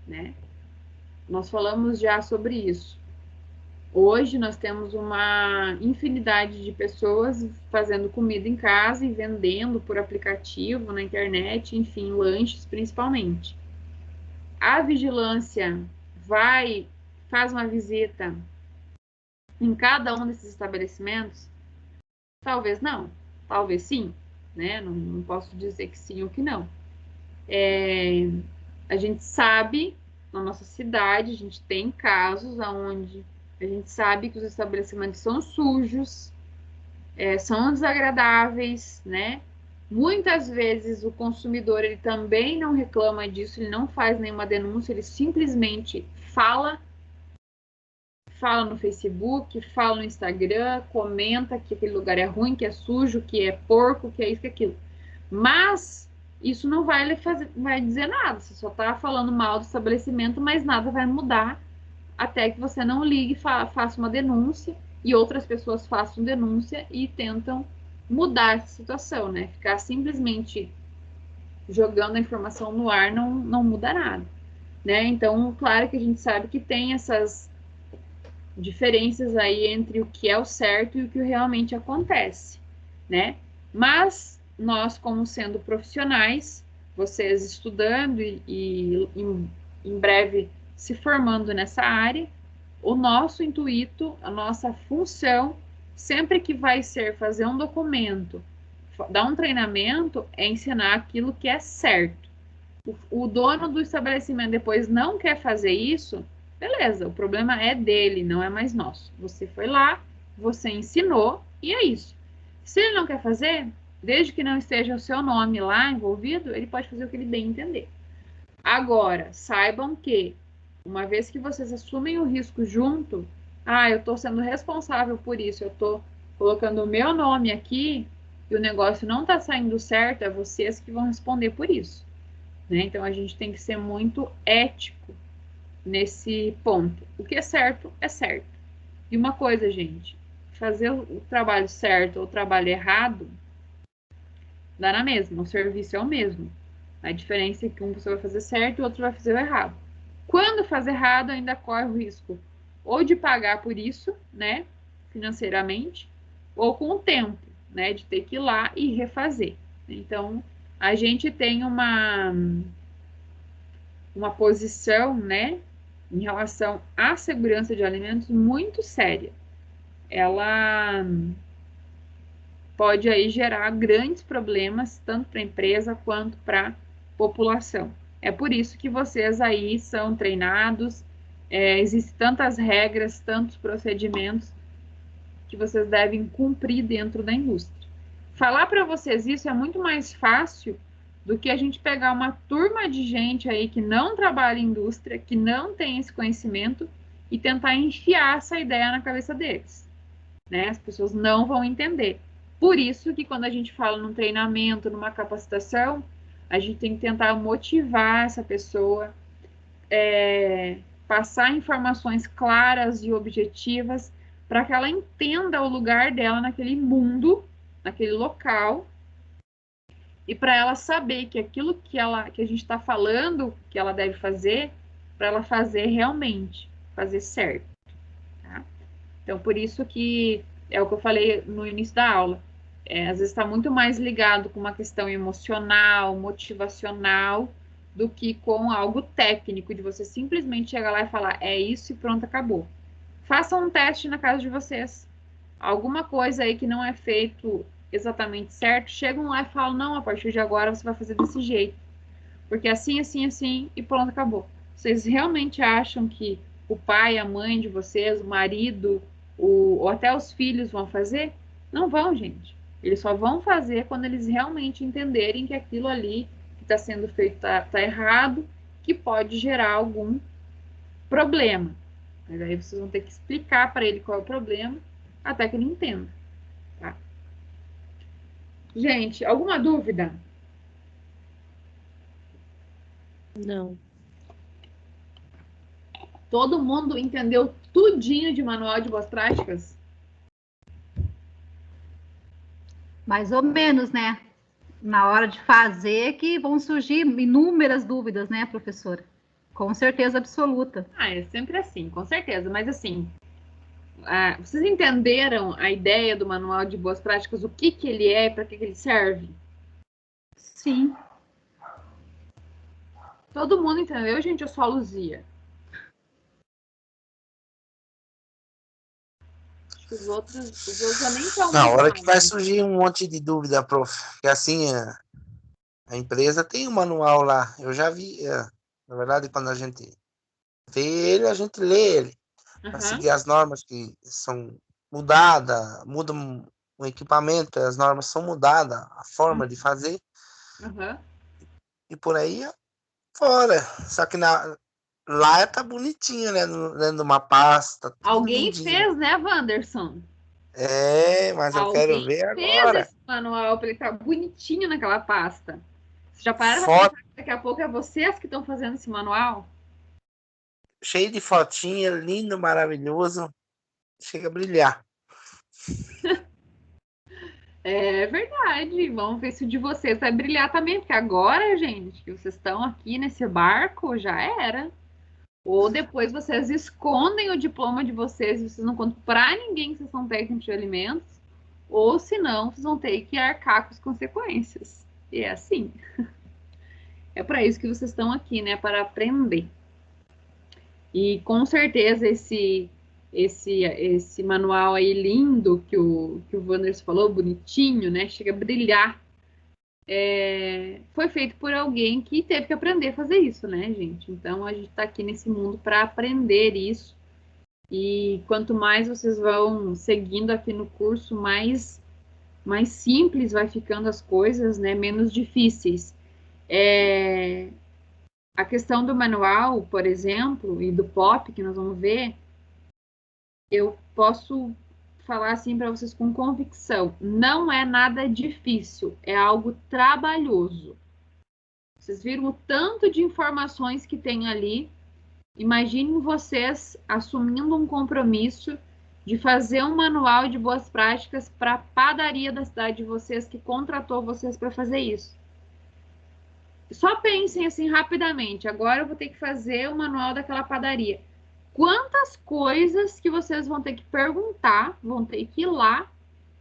né? Nós falamos já sobre isso. Hoje nós temos uma infinidade de pessoas fazendo comida em casa e vendendo por aplicativo, na internet, enfim, lanches principalmente. A vigilância faz uma visita em cada um desses estabelecimentos? Talvez não, talvez sim, né? Não posso dizer que sim ou que não. A gente sabe, na nossa cidade, a gente tem casos onde a gente sabe que os estabelecimentos são sujos, são desagradáveis, né? Muitas vezes o consumidor ele também não reclama disso, ele não faz nenhuma denúncia, ele simplesmente fala no Facebook, fala no Instagram, comenta que aquele lugar é ruim, que é sujo, que é porco, que é isso, que é aquilo. Mas isso não vai dizer nada, você só está falando mal do estabelecimento, mas nada vai mudar até que você não ligue, faça uma denúncia e outras pessoas façam denúncia e tentam mudar essa situação, né? Ficar simplesmente jogando a informação no ar não muda nada, né? Então, claro que a gente sabe que tem essas diferenças aí entre o que é o certo e o que realmente acontece, né? Mas nós, como sendo profissionais, vocês estudando e em breve se formando nessa área, O nosso intuito, a nossa função, sempre que vai ser fazer um documento, dar um treinamento, é ensinar aquilo que é certo. O dono do estabelecimento depois não quer fazer isso, beleza, o problema é dele, não é mais nosso. Você foi lá, você ensinou e é isso. Se ele não quer fazer, desde que não esteja o seu nome lá envolvido, ele pode fazer o que ele bem entender. Agora, saibam que, uma vez que vocês assumem o risco junto, eu estou sendo responsável por isso, eu estou colocando o meu nome aqui e o negócio não está saindo certo, é vocês que vão responder por isso. Né? Então, a gente tem que ser muito ético nesse ponto. O que é certo, é certo. E uma coisa, gente, fazer o trabalho certo ou o trabalho errado, dá na mesma, o serviço é o mesmo. A diferença é que um você vai fazer certo e o outro vai fazer o errado. Quando faz errado, ainda corre o risco ou de pagar por isso, né, financeiramente, ou com o tempo, né, de ter que ir lá e refazer. Então, a gente tem uma posição, né, em relação à segurança de alimentos muito séria. Ela pode aí gerar grandes problemas, tanto para a empresa quanto para a população. É por isso que vocês aí são treinados, existem tantas regras, tantos procedimentos que vocês devem cumprir dentro da indústria. Falar para vocês isso é muito mais fácil do que a gente pegar uma turma de gente aí que não trabalha em indústria, que não tem esse conhecimento e tentar enfiar essa ideia na cabeça deles. Né? As pessoas não vão entender. Por isso que quando a gente fala num treinamento, numa capacitação, a gente tem que tentar motivar essa pessoa, passar informações claras e objetivas para que ela entenda o lugar dela naquele mundo, naquele local, e para ela saber que aquilo que a gente está falando que ela deve fazer, para ela fazer realmente, fazer certo. Tá? Então, por isso que é o que eu falei no início da aula. Às vezes está muito mais ligado com uma questão emocional, motivacional, do que com algo técnico, de você simplesmente chegar lá e falar, é isso e pronto, acabou. Façam um teste na casa de vocês. Alguma coisa aí que não é feito exatamente certo, chegam lá e falam, não, a partir de agora você vai fazer desse jeito. Porque assim, assim, assim, e pronto, acabou. Vocês realmente acham que o pai, a mãe de vocês, o marido, ou até os filhos vão fazer? Não vão, gente. Eles só vão fazer quando eles realmente entenderem que aquilo ali que está sendo feito está errado, que pode gerar algum problema. Mas aí vocês vão ter que explicar para ele qual é o problema, até que ele entenda. Tá? Gente, alguma dúvida? Não. Todo mundo entendeu tudinho de manual de boas práticas? Mais ou menos, né? Na hora de fazer que vão surgir inúmeras dúvidas, né, professora? Com certeza absoluta. É sempre assim, com certeza. Mas assim, vocês entenderam a ideia do manual de boas práticas, o que ele é, para que ele serve? Sim. Todo mundo entendeu, gente? Eu só Luzia. Os outros já nem estão. Na hora que vai surgir um monte de dúvida, prof. Porque assim, a empresa tem um manual lá. Eu já vi, na verdade, quando a gente vê ele, a gente lê ele. Para seguir as normas que são mudadas, muda o equipamento, as normas são mudadas, a forma de fazer. E por aí fora. Só que lá tá bonitinho, né? Dentro de uma pasta. Alguém lindinho. fez, né, Wanderson? Mas eu quero ver agora. Fez esse manual para ele ficar bonitinho naquela pasta. Vocês já pararam para pensar que daqui a pouco é vocês que estão fazendo esse manual? Cheio de fotinha, lindo, maravilhoso. Chega a brilhar. É verdade. Vamos ver se o de vocês vai brilhar também, porque agora, gente, que vocês estão aqui nesse barco, já era. Ou depois vocês escondem o diploma de vocês e vocês não contam para ninguém que vocês são técnicos de alimentos, ou senão vocês vão ter que arcar com as consequências. E é assim. É para isso que vocês estão aqui, né? Para aprender. E com certeza esse manual aí lindo que o Wanderson falou, bonitinho, né? Chega a brilhar. Foi feito por alguém que teve que aprender a fazer isso, né, gente? Então a gente está aqui nesse mundo para aprender isso. E quanto mais vocês vão seguindo aqui no curso, mais simples vai ficando as coisas, né? Menos difíceis. A questão do manual, por exemplo, e do POP, que nós vamos ver, eu posso falar assim para vocês com convicção. Não é nada difícil, é algo trabalhoso. Vocês viram o tanto de informações que tem ali. Imaginem vocês assumindo um compromisso de fazer um manual de boas práticas para a padaria da cidade de vocês que contratou vocês para fazer isso. Só pensem assim rapidamente. Agora eu vou ter que fazer o manual daquela padaria. Quantas coisas que vocês vão ter que perguntar, vão ter que ir lá,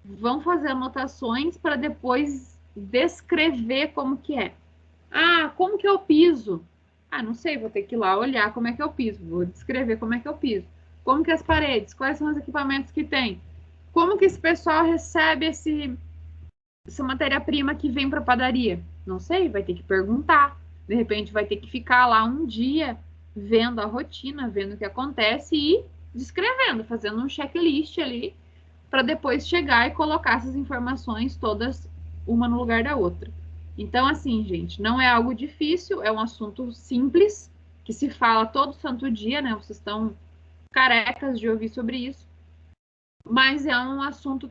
vão fazer anotações para depois descrever como que é. Ah, como que eu piso? Ah, não sei, vou ter que ir lá olhar como é que eu piso, vou descrever como é que eu piso. Como que as paredes, quais são os equipamentos que tem? Como que esse pessoal recebe essa matéria-prima que vem para a padaria? Não sei, vai ter que perguntar. De repente vai ter que ficar lá um dia vendo a rotina, vendo o que acontece e descrevendo, fazendo um checklist ali para depois chegar e colocar essas informações todas uma no lugar da outra. Então, assim, gente, não é algo difícil, é um assunto simples, que se fala todo santo dia, né? Vocês estão carecas de ouvir sobre isso, mas é um assunto.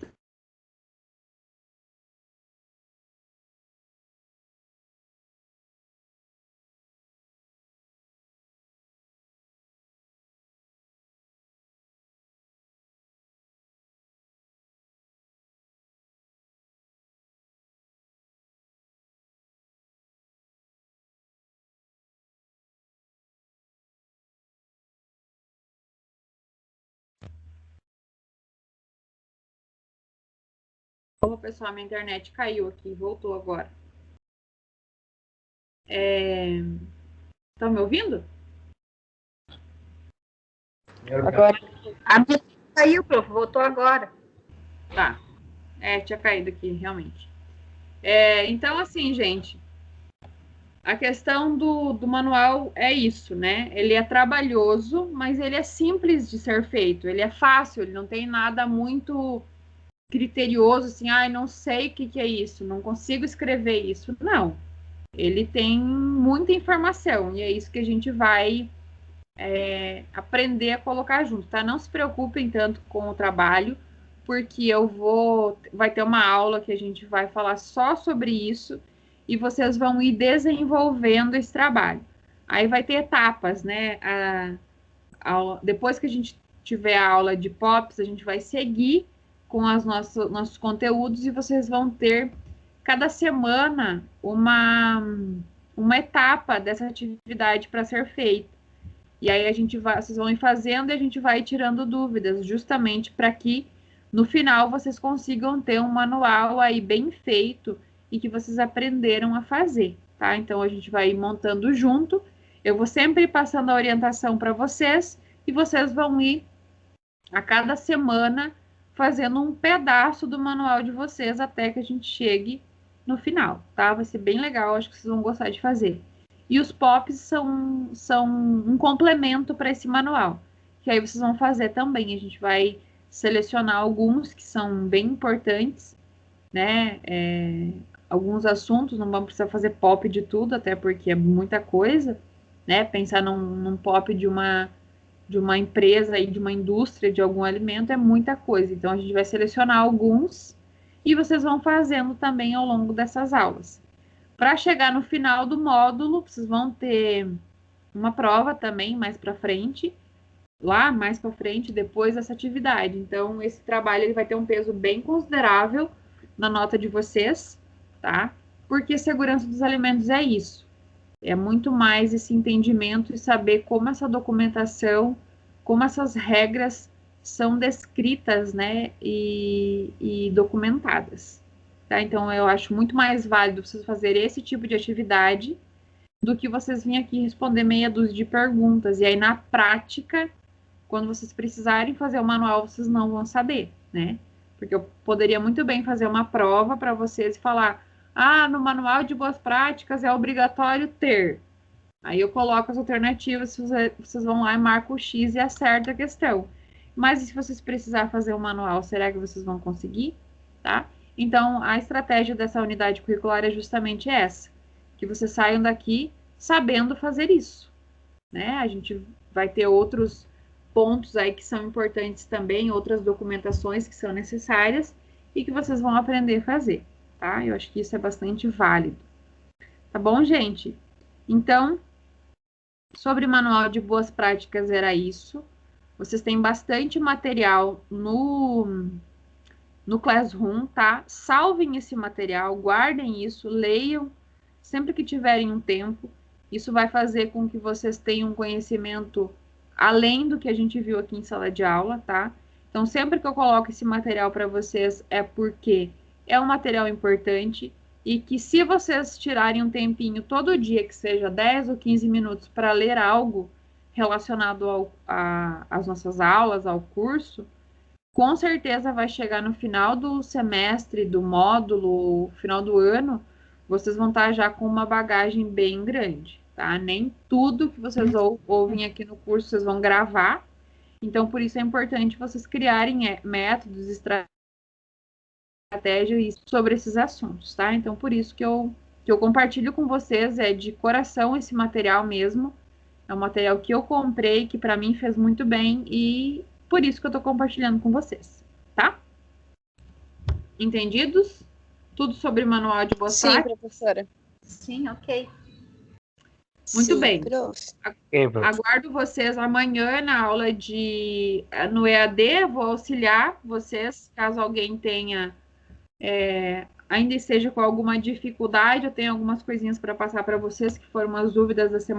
Como pessoal, minha internet caiu aqui, voltou agora. Estão me ouvindo? Agora. A minha caiu, prof, voltou agora. Tá. Tinha caído aqui, realmente. Então, assim, gente, a questão do manual é isso, né? Ele é trabalhoso, mas ele é simples de ser feito. Ele é fácil, ele não tem nada muito criterioso, assim, não sei o que é isso, não consigo escrever isso. Não. Ele tem muita informação e é isso que a gente vai aprender a colocar junto, tá? Não se preocupem tanto com o trabalho, porque vai ter uma aula que a gente vai falar só sobre isso e vocês vão ir desenvolvendo esse trabalho. Aí vai ter etapas, né? Depois que a gente tiver a aula de POPs, a gente vai seguir com os nossos conteúdos e vocês vão ter cada semana uma etapa dessa atividade para ser feita. E aí vocês vão ir fazendo e a gente vai tirando dúvidas, justamente para que no final vocês consigam ter um manual aí bem feito e que vocês aprenderam a fazer, tá? Então a gente vai ir montando junto. Eu vou sempre passando a orientação para vocês e vocês vão ir a cada semana fazendo um pedaço do manual de vocês até que a gente chegue no final, tá? Vai ser bem legal, acho que vocês vão gostar de fazer. E os POPs são um complemento para esse manual, que aí vocês vão fazer também. A gente vai selecionar alguns que são bem importantes, né? Alguns assuntos, não vamos precisar fazer POP de tudo, até porque é muita coisa, né? Pensar num POP de uma empresa e de uma indústria de algum alimento é muita coisa. Então, a gente vai selecionar alguns e vocês vão fazendo também ao longo dessas aulas. Para chegar no final do módulo, vocês vão ter uma prova também mais para frente, depois dessa atividade. Então, esse trabalho ele vai ter um peso bem considerável na nota de vocês, tá? Porque segurança dos alimentos é isso. É muito mais esse entendimento e saber como essa documentação, como essas regras são descritas, né, e documentadas. Tá? Então, eu acho muito mais válido vocês fazerem esse tipo de atividade do que vocês virem aqui responder meia dúzia de perguntas. E aí, na prática, quando vocês precisarem fazer o manual, vocês não vão saber, né? Porque eu poderia muito bem fazer uma prova para vocês e falar, no manual de boas práticas é obrigatório ter. Aí eu coloco as alternativas, vocês vão lá e marcam o X e acertam a questão. Mas e se vocês precisarem fazer o manual, será que vocês vão conseguir? Tá? Então, a estratégia dessa unidade curricular é justamente essa, que vocês saiam daqui sabendo fazer isso, né? A gente vai ter outros pontos aí que são importantes também, outras documentações que são necessárias e que vocês vão aprender a fazer, tá? Eu acho que isso é bastante válido. Tá bom, gente? Então, sobre manual de boas práticas era isso. Vocês têm bastante material no Classroom, tá? Salvem esse material, guardem isso, leiam sempre que tiverem um tempo. Isso vai fazer com que vocês tenham um conhecimento além do que a gente viu aqui em sala de aula, tá? Então, sempre que eu coloco esse material para vocês é porque é um material importante e que se vocês tirarem um tempinho todo dia, que seja 10 ou 15 minutos, para ler algo relacionado às nossas aulas, ao curso, com certeza vai chegar no final do semestre, do módulo, final do ano, vocês vão estar já com uma bagagem bem grande, tá? Nem tudo que vocês ouvem aqui no curso vocês vão gravar, então por isso é importante vocês criarem métodos, estratégias sobre esses assuntos, tá? Então por isso que eu compartilho com vocês, é de coração esse material mesmo, é um material que eu comprei, que para mim fez muito bem e por isso que eu estou compartilhando com vocês, tá? Entendidos? Tudo sobre o manual de boas práticas? Sim, professora. Sim, ok. Muito Sim, bem. Aguardo vocês amanhã na aula no EAD. Vou auxiliar vocês, caso alguém tenha ainda esteja com alguma dificuldade. Eu tenho algumas coisinhas para passar para vocês, que foram umas dúvidas da semana